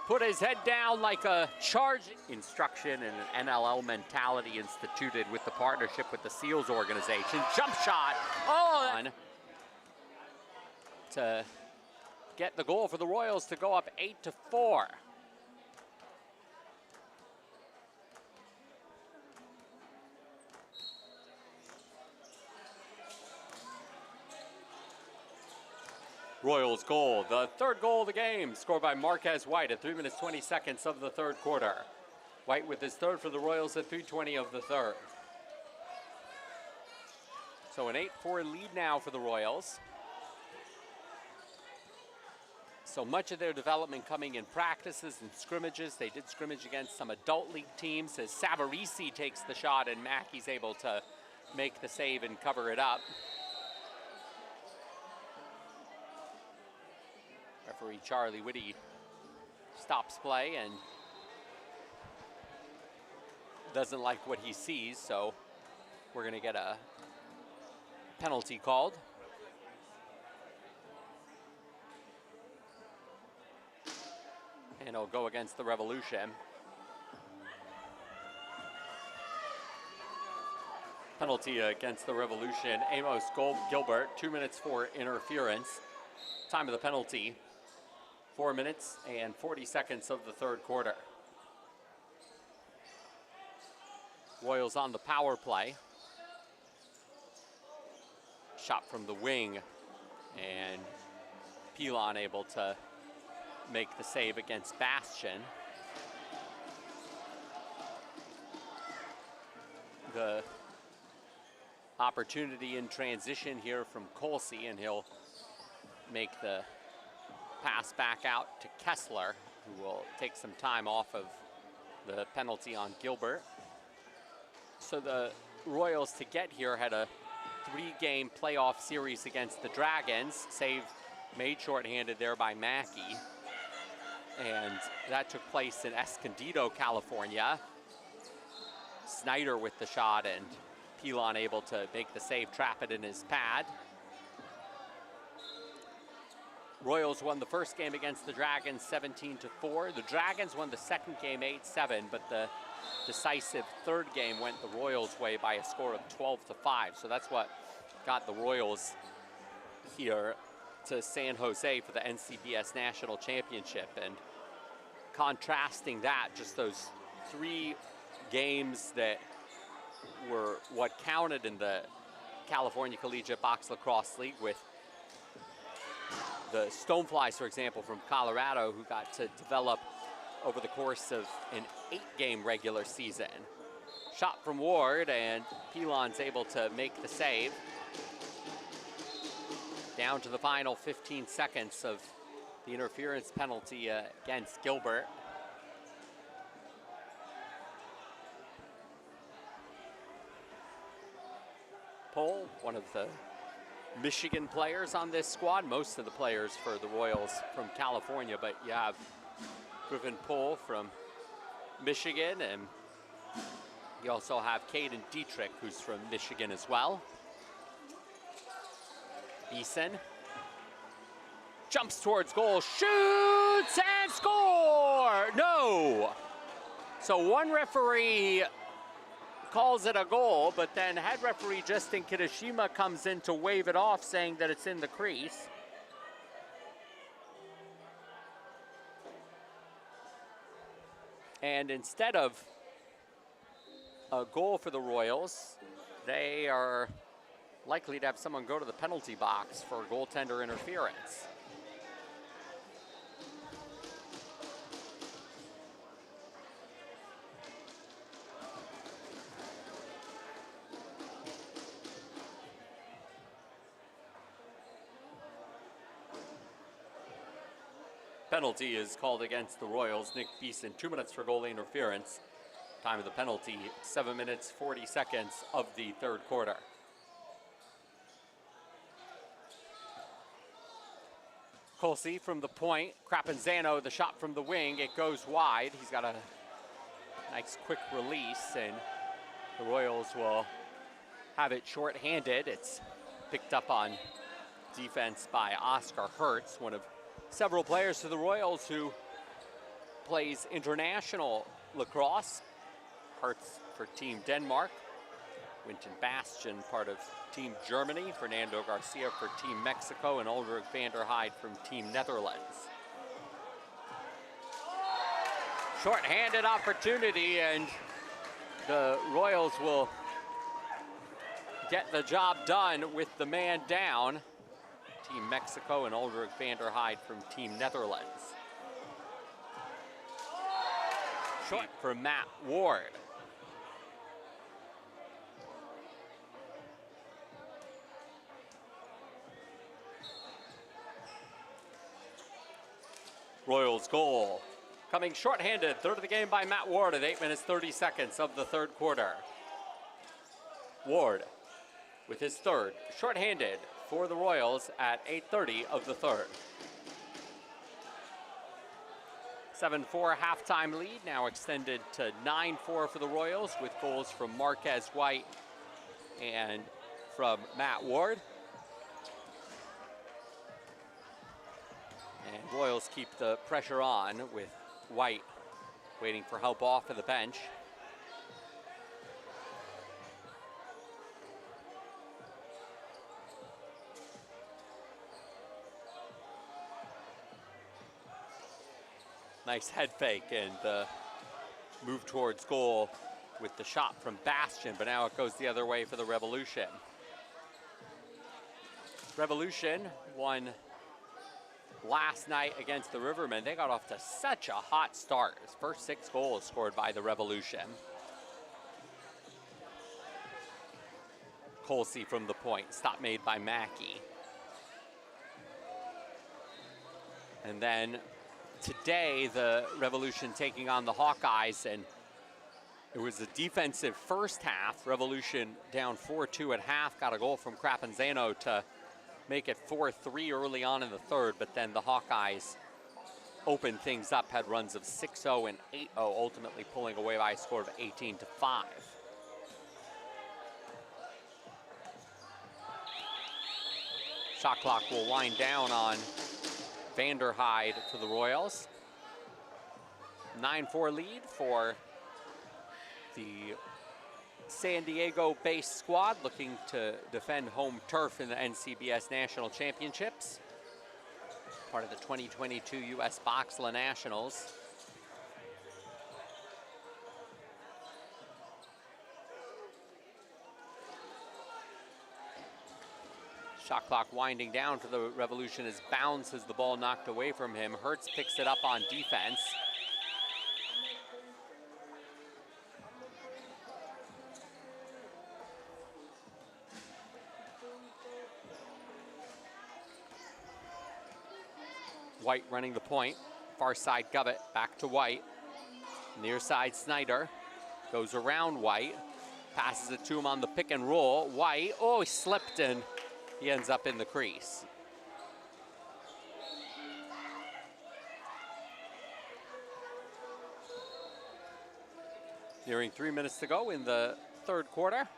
put his head down like a charge. Instruction and an NLL mentality instituted with the partnership with the SEALs organization. Jump shot. Oh, to get the goal for the Royals to go up 8-4. Royals goal, the third goal of the game, scored by Marquez White at 3 minutes 20 seconds of the third quarter. White with his third for the Royals at 3:20 of the third. So an 8-4 lead now for the Royals. So much of their development coming in practices and scrimmages. They did scrimmage against some adult league teams as Savarese takes the shot and Mackey's able to make the save and cover it up. Referee Charlie Whitty stops play and doesn't like what he sees, so we're going to get a penalty called. And it'll go against the Revolution. Penalty against the Revolution. Amos Gilbert, 2 minutes for interference. Time of the penalty, 4 minutes and 40 seconds of the third quarter. Royals on the power play. Shot from the wing, and Pilon able to make the save against Bastian. The opportunity in transition here from Colsey, and he'll make the pass back out to Kessler, who will take some time off of the penalty on Gilbert. So the Royals to get here had a 3-game playoff series against the Dragons. Save made shorthanded there by Mackey. And that took place in Escondido, California. Snyder with the shot, and Pilon able to make the save, trap it in his pad. Royals won the first game against the Dragons 17-4. The Dragons won the second game 8-7, but the decisive third game went the Royals' way by a score of 12-5. So that's what got the Royals here to San Jose for the NCBS National Championship. And contrasting that, just those 3 games that were what counted in the California Collegiate Box Lacrosse League, with the Stoneflies, for example, from Colorado, who got to develop over the course of an 8-game regular season. Shot from Ward, and Pilon's able to make the save. Down to the final 15 seconds of the interference penalty against Gilbert. Pohl, one of the Michigan players on this squad, most of the players for the Royals from California, but you have Griffin Pohl from Michigan, and you also have Caden Dietrich, who's from Michigan as well. Beeson jumps towards goal, shoots and score! No! So one referee calls it a goal, but then head referee Justin Kitashima comes in to wave it off, saying that it's in the crease. And instead of a goal for the Royals, they are likely to have someone go to the penalty box for goaltender interference. Penalty is called against the Royals. Nick Beeson, 2 minutes for goalie interference. Time of the penalty, 7 minutes, 40 seconds of the third quarter. Colsey from the point, Crapanzano, the shot from the wing, it goes wide. He's got a nice quick release, and the Royals will have it shorthanded. It's picked up on defense by Oscar Hertz, one of several players for the Royals who plays international lacrosse. Hertz for Team Denmark, Winton Bastian part of Team Germany, Fernando Garcia for Team Mexico, and Ulrich van der Heide from Team Netherlands. Short-handed opportunity, and the Royals will get the job done with the man down. Team Mexico and Ulrich van der Heide from Team Netherlands. Short for Matt Ward. Royals goal. Coming shorthanded, third of the game by Matt Ward at 8 minutes 30 seconds of the third quarter. Ward with his third, shorthanded for the Royals at 8:30 of the third. 7-4 halftime lead, now extended to 9-4 for the Royals, with goals from Marquez White and from Matt Ward. And Royals keep the pressure on, with White waiting for help off of the bench. Nice head fake and move towards goal with the shot from Bastion, but now it goes the other way for the Revolution. Revolution won last night against the Rivermen. They got off to such a hot start. His first 6 goals scored by the Revolution. Colsey from the point, stop made by Mackey. And then today, the Revolution taking on the Hawkeyes, and it was a defensive first half. Revolution down 4-2 at half, got a goal from Crapanzano to make it 4-3 early on in the third, but then the Hawkeyes opened things up, had runs of 6-0 and 8-0, ultimately pulling away by a score of 18-5. Shot clock will wind down on Vanderhyde for the Royals. 9-4 lead for the San Diego-based squad looking to defend home turf in the NCBS National Championships. Part of the 2022 U.S. Boxla Nationals. Shot clock winding down for the Revolution as Bounds has the ball knocked away from him. Hertz picks it up on defense. White running the point. Far side Govett, back to White. Near side Snyder. Goes around White. Passes it to him on the pick and roll. White, oh, he slipped and he ends up in the crease. Nearing 3 minutes to go in the third quarter.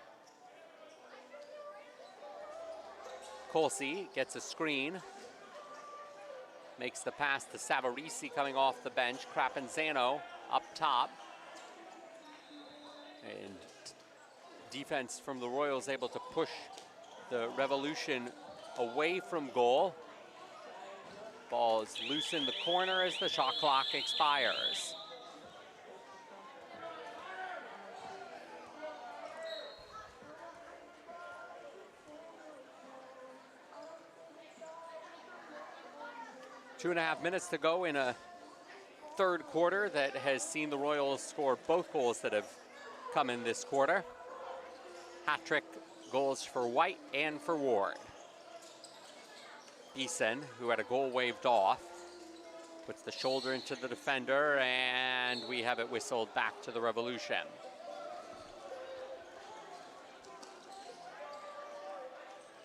Colsey gets a screen. Makes the pass to Savarese coming off the bench. Crapanzano up top. And defense from the Royals able to push the Revolution away from goal. Ball is loose in the corner as the shot clock expires. Two and a half minutes to go in a third quarter that has seen the Royals score both goals that have come in this quarter. Hat-trick goals for White and for Ward. Eason, who had a goal waved off, puts the shoulder into the defender, and we have it whistled back to the Revolution.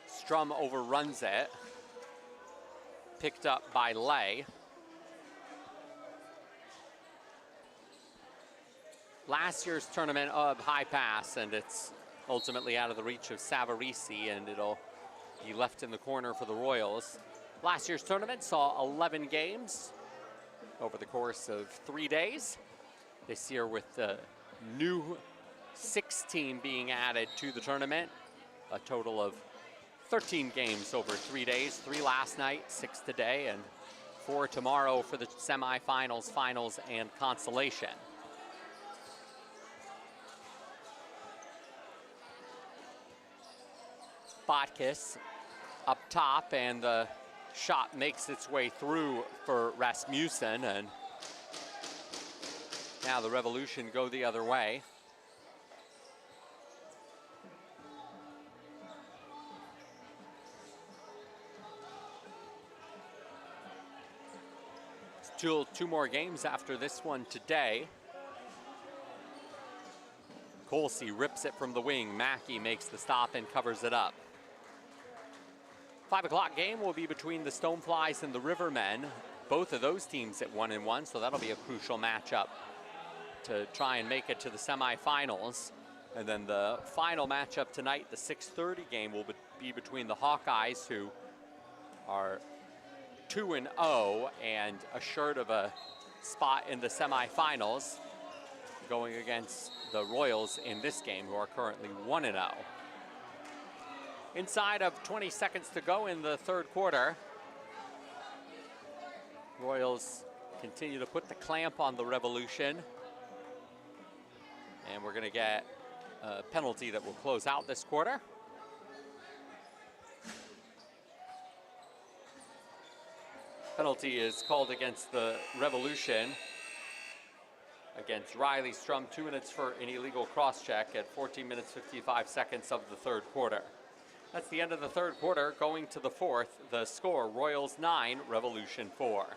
Strum overruns it. Picked up by Lay. Last year's tournament of high pass, and it's ultimately out of the reach of Savarese, and it'll be left in the corner for the Royals. Last year's tournament saw 11 games over the course of 3 days. This year with the new 6 team being added to the tournament, a total of 13 games over 3 days, 3 last night, 6 today, and 4 tomorrow for the semifinals, finals, and consolation. Botkiss up top, and the shot makes its way through for Rasmussen, and now the Revolution go the other way. Still 2 more games after this one today. Colsey rips it from the wing. Mackey makes the stop and covers it up. 5 o'clock game will be between the Stoneflies and the Rivermen. Both of those teams at 1-1, so that'll be a crucial matchup to try and make it to the semifinals. And then the final matchup tonight, the 6:30 game, will be between the Hawkeyes, who are 2-0 and assured of a spot in the semifinals, going against the Royals in this game, who are currently 1-0. Inside of 20 seconds to go in the third quarter. Royals continue to put the clamp on the Revolution. And we're going to get a penalty that will close out this quarter. Penalty is called against the Revolution, against Riley Strum, 2 minutes for an illegal cross-check at 14 minutes 55 seconds of the third quarter. That's the end of the third quarter. Going to the fourth, the score, Royals 9, Revolution 4.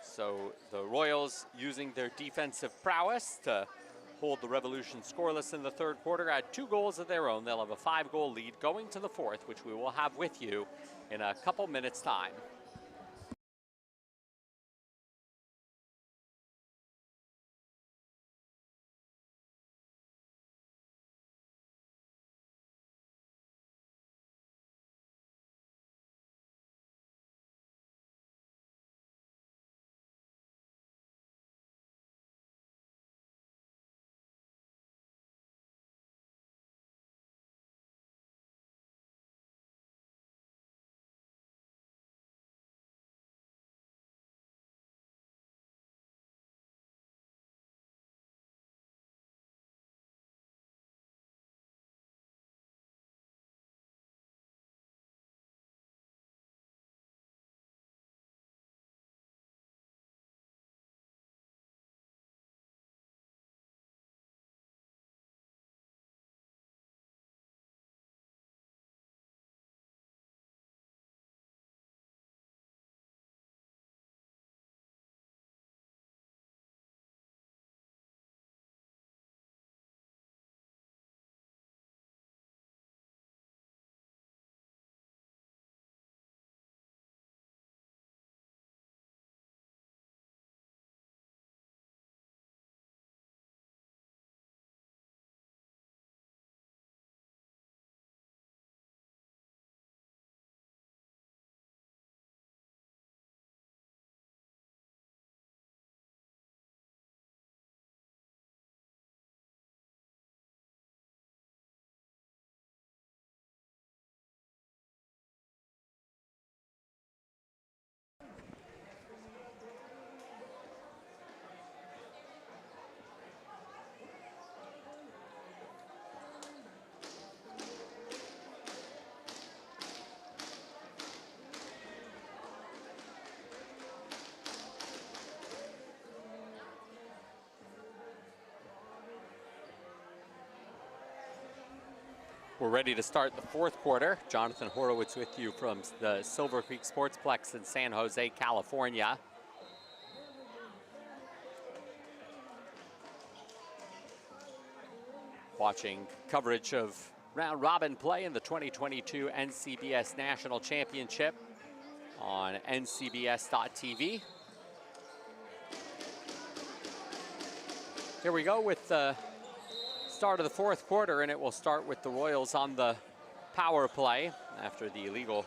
So the Royals using their defensive prowess to hold the Revolution scoreless in the third quarter, add 2 goals of their own. They'll have a 5-goal lead going to the fourth, which we will have with you in a couple minutes' time. We're ready to start the fourth quarter. Jonathan Horowitz with you from the Silver Creek Sportsplex in San Jose, California. Watching coverage of round robin play in the 2022 NCBS National Championship on ncbs.tv. Here we go with the start of the fourth quarter, and it will start with the Royals on the power play after the illegal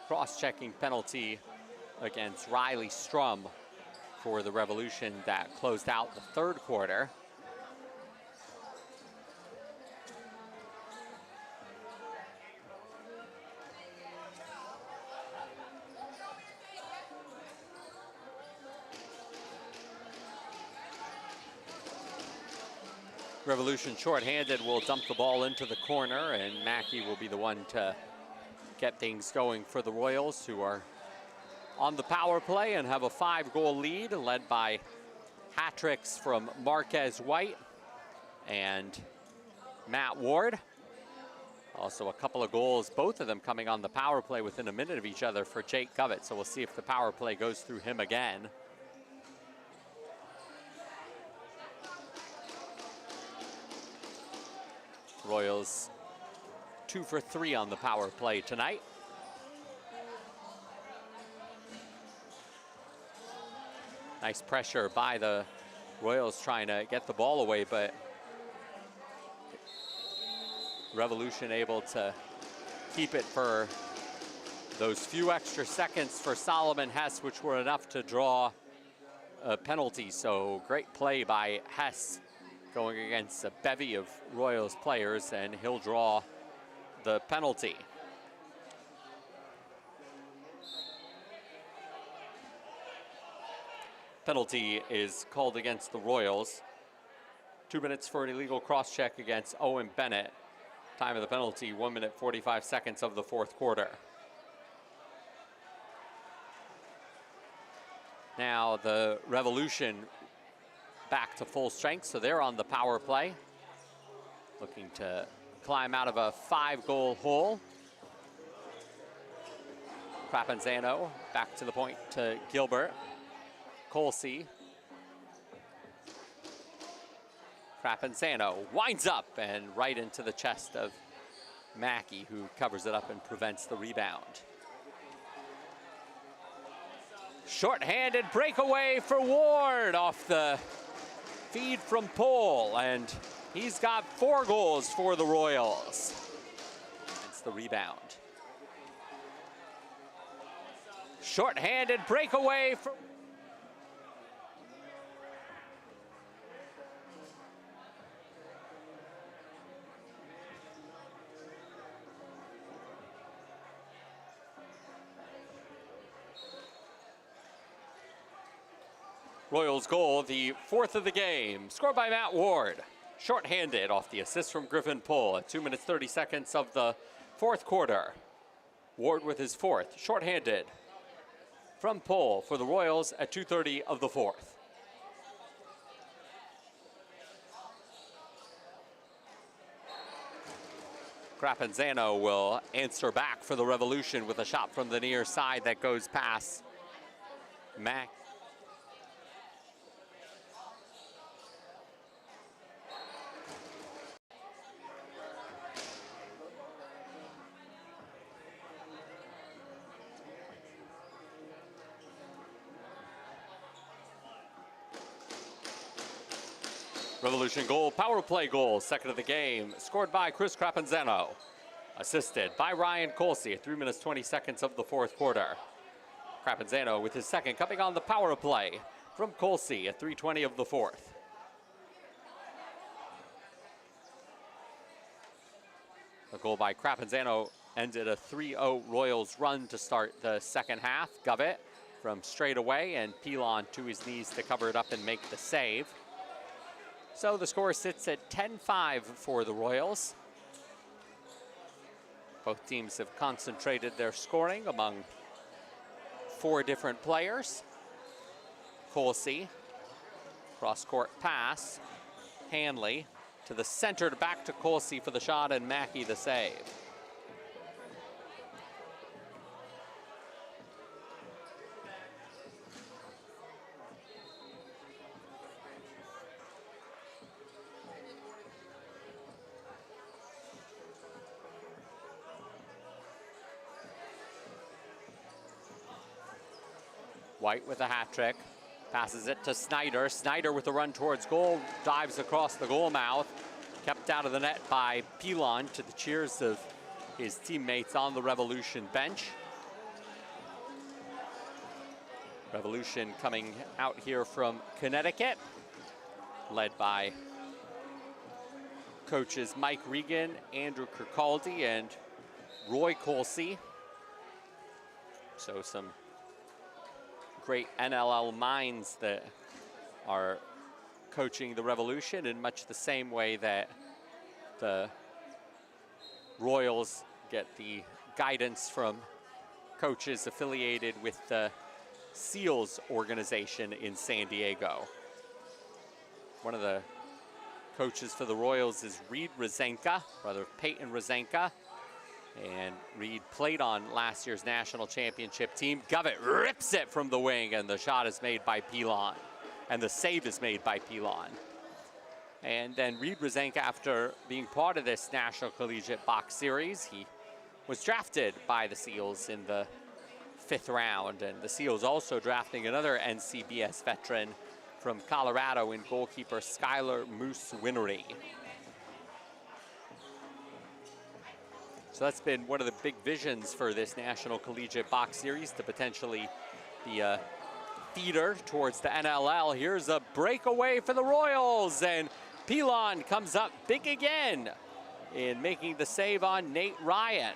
cross-checking penalty against Riley Strum for the Revolution that closed out the third quarter. Revolution shorthanded will dump the ball into the corner, and Mackey will be the one to get things going for the Royals, who are on the power play and have a 5-goal lead, led by hat tricks from Marquez White and Matt Ward. Also a couple of goals, both of them coming on the power play within a minute of each other for Jake Govett, so we'll see if the power play goes through him again. Royals 2 for 3 on the power play tonight. Nice pressure by the Royals trying to get the ball away, but Revolution able to keep it for those few extra seconds for Solomon Hess, which were enough to draw a penalty. So great play by Hess, going against a bevy of Royals players, and he'll draw the penalty. Penalty is called against the Royals. 2 minutes for an illegal cross-check against Owen Bennett. Time of the penalty, 1 minute 45 seconds of the fourth quarter. Now the Revolution back to full strength, so they're on the power play, looking to climb out of a 5-goal hole. Crapanzano back to the point to Gilbert. Colsey. Crapanzano winds up and right into the chest of Mackey, who covers it up and prevents the rebound. Short-handed breakaway for Ward off the feed from Pohl, and he's got 4 goals for the Royals. It's the rebound. Short-handed breakaway for... Royals goal, the 4th of the game, scored by Matt Ward. Short-handed off the assist from Griffin Pohl at 2 minutes 30 seconds of the fourth quarter. Ward with his 4th, short-handed from Pohl for the Royals at 2:30 of the 4th. Crapanzano will answer back for the Revolution with a shot from the near side that goes past Mack. Revolution goal, power play goal, 2nd of the game, scored by Chris Crapanzano. Assisted by Ryan Colsey at 3 minutes 20 seconds of the fourth quarter. Crapanzano with his 2nd coming on the power play from Colsey at 3:20 of the 4th. The goal by Crapanzano ended a 3-0 Royals run to start the second half. Govett from straight away and Pilon to his knees to cover it up and make the save. So the score sits at 10-5 for the Royals. Both teams have concentrated their scoring among 4 different players. Colsey, cross-court pass. Hanley to the center, back to Colsey for the shot, and Mackey the save. White with a hat trick, passes it to Snyder. Snyder with a run towards goal, dives across the goal mouth, kept out of the net by Pilon to the cheers of his teammates on the Revolution bench. Revolution coming out here from Connecticut, led by coaches Mike Regan, Andrew Kirkaldy, and Roy Colsey. So some great NLL minds that are coaching the Revolution in much the same way that the Royals get the guidance from coaches affiliated with the SEALs organization in San Diego. One of the coaches for the Royals is Reed Rozenka, brother of Peyton Rozenka. And Reed played on last year's national championship team. Govett rips it from the wing, and the shot is made by Pilon. And the save is made by Pilon. And then Reed Rozenka, after being part of this National Collegiate Box Series, he was drafted by the SEALs in the 5th round. And the SEALs also drafting another NCBS veteran from Colorado in goalkeeper Skylar Moose Winery. So that's been one of the big visions for this National Collegiate Box Series, to potentially be a feeder towards the NLL. Here's a breakaway for the Royals, and Pilon comes up big again in making the save on Nate Ryan.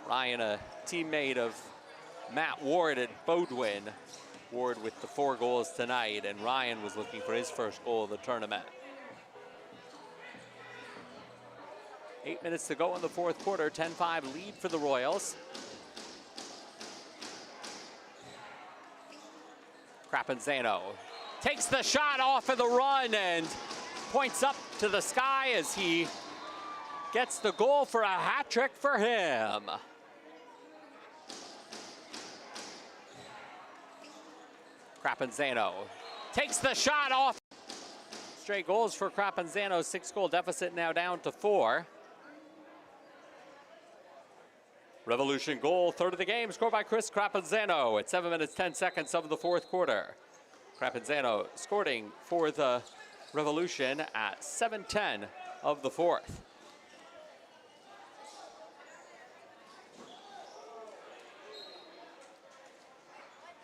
Ryan, a teammate of Matt Ward and Bodwin. Ward with the 4 goals tonight, and Ryan was looking for his first goal of the tournament. 8 minutes to go in the 4th quarter, 10-5 lead for the Royals. Crapanzano takes the shot off of the run and points up to the sky as he gets the goal for a hat trick for him. Crapanzano takes the shot off. Straight goals for Crapanzano, 6-goal deficit now down to 4. Revolution goal, third of the game, scored by Chris Crapanzano at 7 minutes, 10 seconds of the 4th quarter. Crapanzano scoring for the Revolution at 7:10 of the 4th.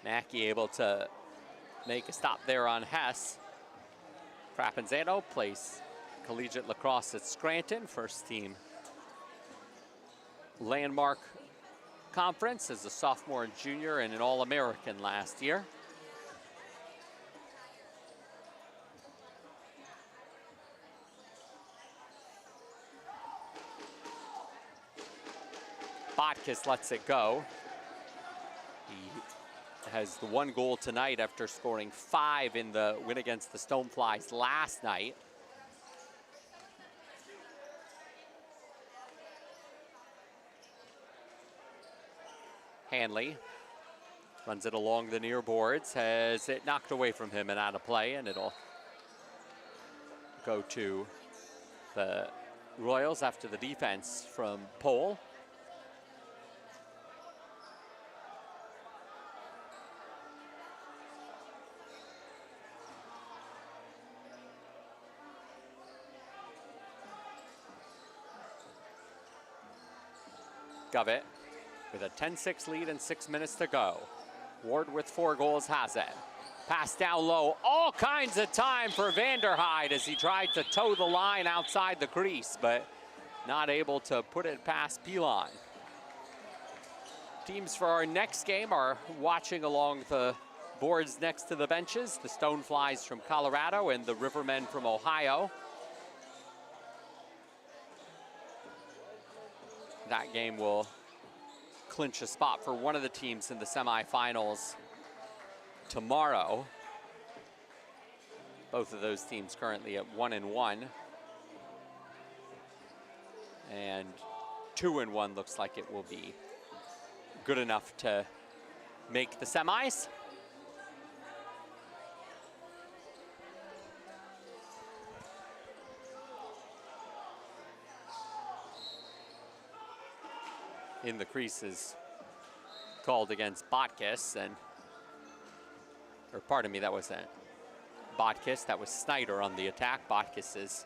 Mackey able to make a stop there on Hess. Crapanzano plays collegiate lacrosse at Scranton, first team landmark conference as a sophomore and junior and an All-American last year. Botkus lets it go. He has the 1 goal tonight after scoring 5 in the win against the Stoneflies last night. Hanley runs it along the near boards, has it knocked away from him and out of play, and it'll go to the Royals after the defense from Pohl. Govett with a 10-6 lead and 6 minutes to go. Ward with 4 goals has it. Pass down low, all kinds of time for Vanderhyde as he tried to toe the line outside the crease, but not able to put it past Pilon. Teams for our next game are watching along the boards next to the benches. The Stoneflies from Colorado and the Rivermen from Ohio. That game will clinch a spot for one of the teams in the semifinals tomorrow. Both of those teams currently at 1-1. And 2-1 looks like it will be good enough to make the semis. In the creases called against Botkus, and, or pardon me, that wasn't Botkus, that was Snyder on the attack. Botkus is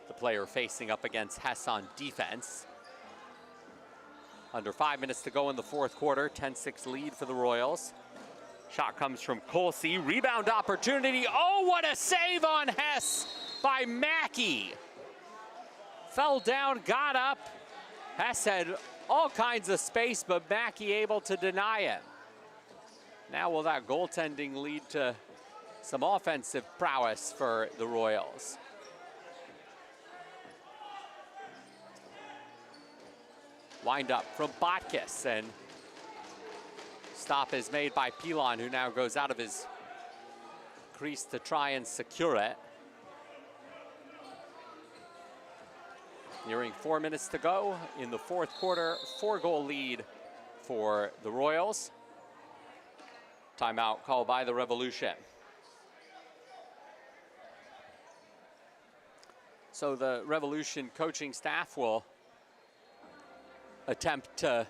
the player facing up against Hess on defense. Under 5 minutes to go in the 4th quarter, 10-6 lead for the Royals. Shot comes from Colsey, rebound opportunity. Oh, what a save on Hess by Mackey. Fell down, got up. Hess had all kinds of space, but Mackey able to deny it. Now will that goaltending lead to some offensive prowess for the Royals? Wind up from Botkus, and stop is made by Pilon, who now goes out of his crease to try and secure it. Nearing 4 minutes to go in the 4th quarter, 4-goal lead for the Royals. Timeout called by the Revolution. So the Revolution coaching staff will attempt to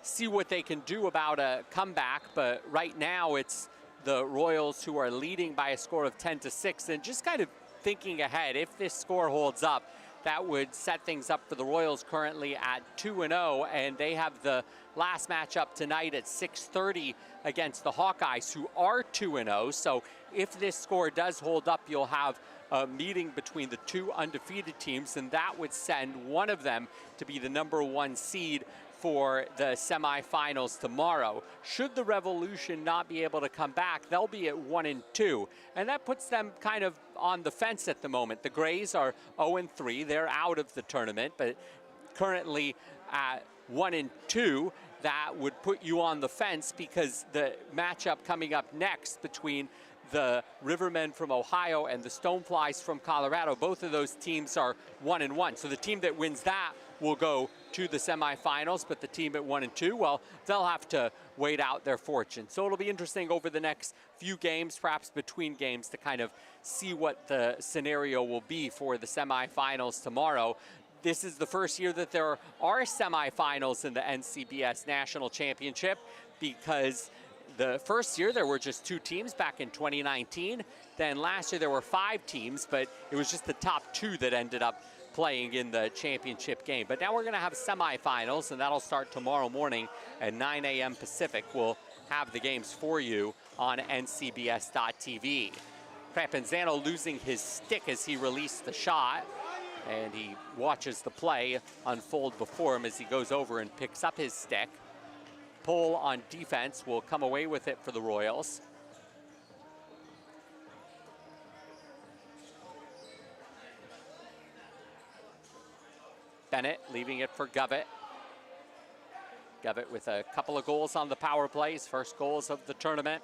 see what they can do about a comeback, but right now it's the Royals who are leading by a score of 10-6, and just kind of thinking ahead, if this score holds up, that would set things up for the Royals currently at 2-0, and they have the last matchup tonight at 6:30 against the Hawkeyes, who are 2-0. So if this score does hold up, you'll have a meeting between the 2 undefeated teams, and that would send one of them to be the #1 seed for the semifinals tomorrow. Should the Revolution not be able to come back, they'll be at 1-2, and that puts them kind of on the fence at the moment. The Grays are 0-3; they're out of the tournament, but currently at 1-2. That would put you on the fence, because the matchup coming up next between the Rivermen from Ohio and the Stoneflies from Colorado, both of those teams are 1-1. So the team that wins that will go to the semifinals, but the team at 1-2, well, they'll have to wait out their fortune. So it'll be interesting over the next few games, perhaps between games, to kind of see what the scenario will be for the semifinals tomorrow. This is the first year that there are semifinals in the NCBS National Championship, because the first year there were just 2 teams back in 2019. Then last year there were 5 teams, but it was just the top 2 that ended up playing in the championship game. But now we're going to have semifinals, and that'll start tomorrow morning at 9 a.m. Pacific. We'll have the games for you on NCBS.TV. Crapanzano losing his stick as he released the shot, and he watches the play unfold before him as he goes over and picks up his stick. Pohl on defense will come away with it for the Royals. Bennett leaving it for Govett. Govett with a couple of goals on the power play, his first goals of the tournament.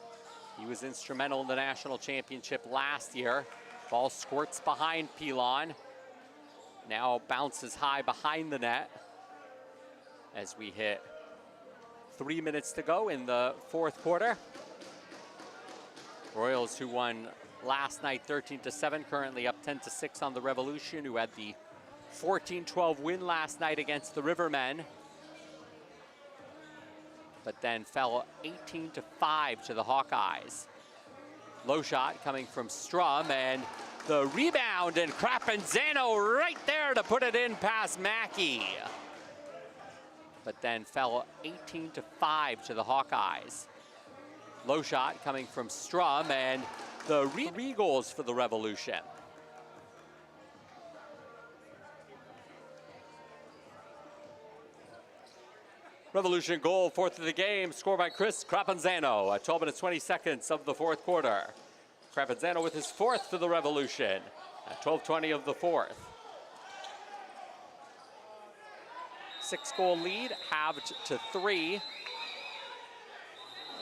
He was instrumental in the national championship last year. Ball squirts behind Pilon. Now bounces high behind the net as we hit 3 minutes to go in the fourth quarter. Royals, who won last night 13-7, currently up 10-6 on the Revolution, who had the 14-12 win last night against the Rivermen, but then fell 18-5 to the Hawkeyes. Low shot coming from Strum, and the rebound, and Crapanzano right there to put it in past Mackey. But then fell 18-5 to the Hawkeyes. Low shot coming from Strum, and the 3 goals for the Revolution. Revolution goal, 4th of the game, scored by Chris Crapanzano at 12 minutes 20 seconds of the fourth quarter. Crapanzano with his 4th for the Revolution at 12:20 of the fourth. 6-goal lead, halved to 3.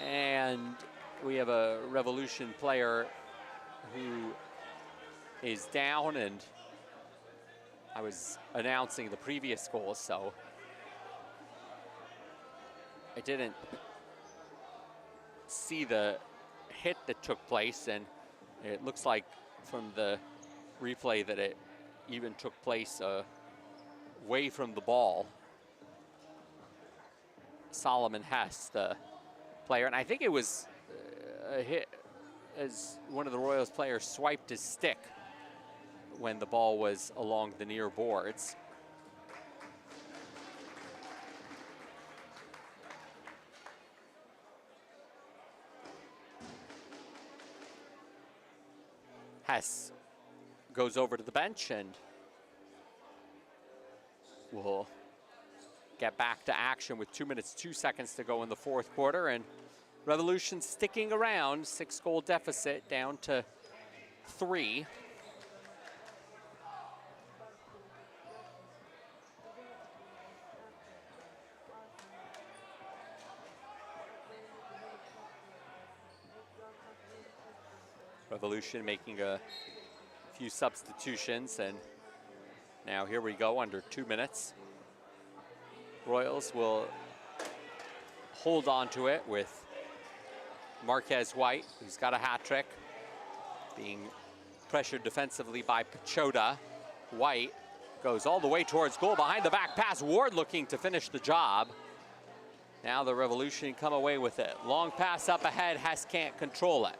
And we have a Revolution player who is down, and I was announcing the previous goal, so I didn't see the hit that took place, and it looks like from the replay that it even took place away from the ball. Solomon Hess, the player, and I think it was a hit as one of the Royals players swiped his stick when the ball was along the near boards. Hess goes over to the bench, and will get back to action with 2 minutes 2 seconds to go in the fourth quarter. And Revolution sticking around, 6-goal deficit down to 3. Revolution making a few substitutions, and now here we go, under 2 minutes. Royals will hold on to it with Marquez White, who's got a hat trick, being pressured defensively by Pachota. White goes all the way towards goal, behind the back pass. Ward looking to finish the job. Now the Revolution come away with it. Long pass up ahead, Hess can't control it.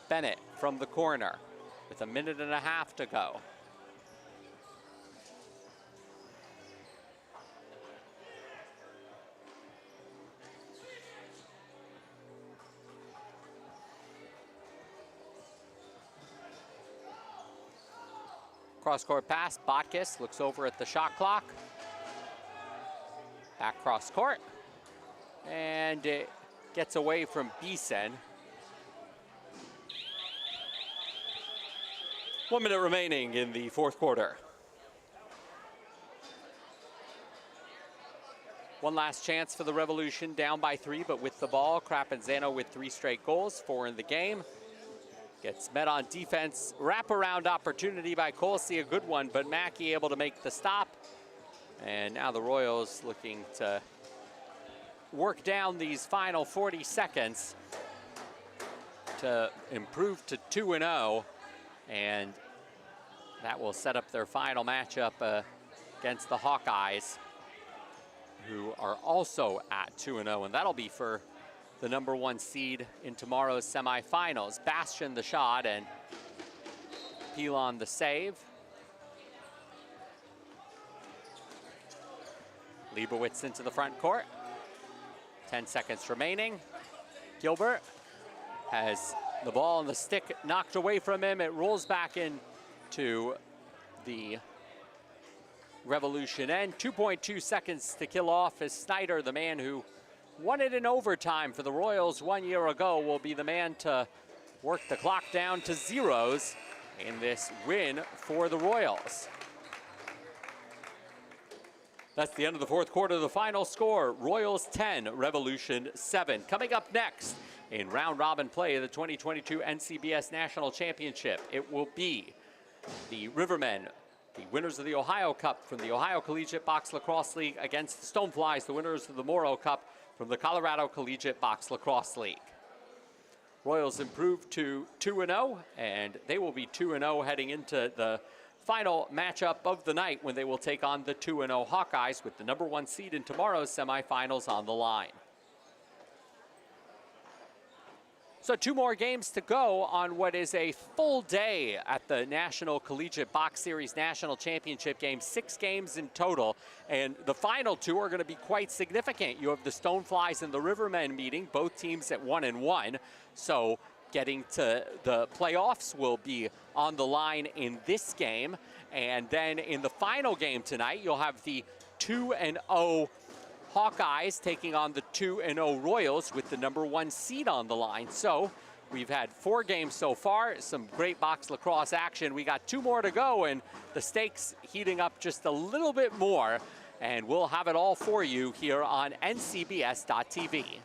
Bennett from the corner with 1.5 minutes to go. Cross-court pass, Botkus looks over at the shot clock. Back cross court. And it gets away from Beeson. 1 minute remaining in the fourth quarter. One last chance for the Revolution, down by 3, but with the ball. Crapanzano with 3 straight goals, 4 in the game. Gets met on defense. Wraparound opportunity by Colsey, a good one, but Mackey able to make the stop. And now the Royals looking to work down these final 40 seconds to improve to 2-0. And that will set up their final matchup against the Hawkeyes, who are also at 2-0, and that'll be for the #1 seed in tomorrow's semifinals. Bastian the shot and Pilon the save. Leibowitz into the front court. 10 seconds remaining. Gilbert has the ball and the stick knocked away from him. It rolls back into the Revolution end. 2.2 seconds to kill off as Snyder, the man who won it in overtime for the Royals 1 year ago, will be the man to work the clock down to zeros in this win for the Royals. That's the end of the fourth quarter. The final score, Royals 10, Revolution 7. Coming up next in round robin play of the 2022 NCBS National Championship, it will be the Rivermen, the winners of the Ohio Cup from the Ohio Collegiate Box Lacrosse League, against the Stoneflies, the winners of the Morrow Cup from the Colorado Collegiate Box Lacrosse League. Royals improved to 2-0, and they will be 2-0 heading into the final matchup of the night when they will take on the 2-0 Hawkeyes, with the #1 seed in tomorrow's semifinals on the line. So 2 more games to go on what is a full day at the National Collegiate Box Series National Championship game. 6 games in total, and the final 2 are going to be quite significant. You have the Stoneflies and the Rivermen meeting, both teams at 1-1. So getting to the playoffs will be on the line in this game. And then in the final game tonight, you'll have the 2-0 Hawkeyes taking on the 2-0 Royals with the #1 seed on the line. So we've had 4 games so far, some great box lacrosse action. We got 2 more to go, and the stakes heating up just a little bit more. And we'll have it all for you here on NCBS.TV.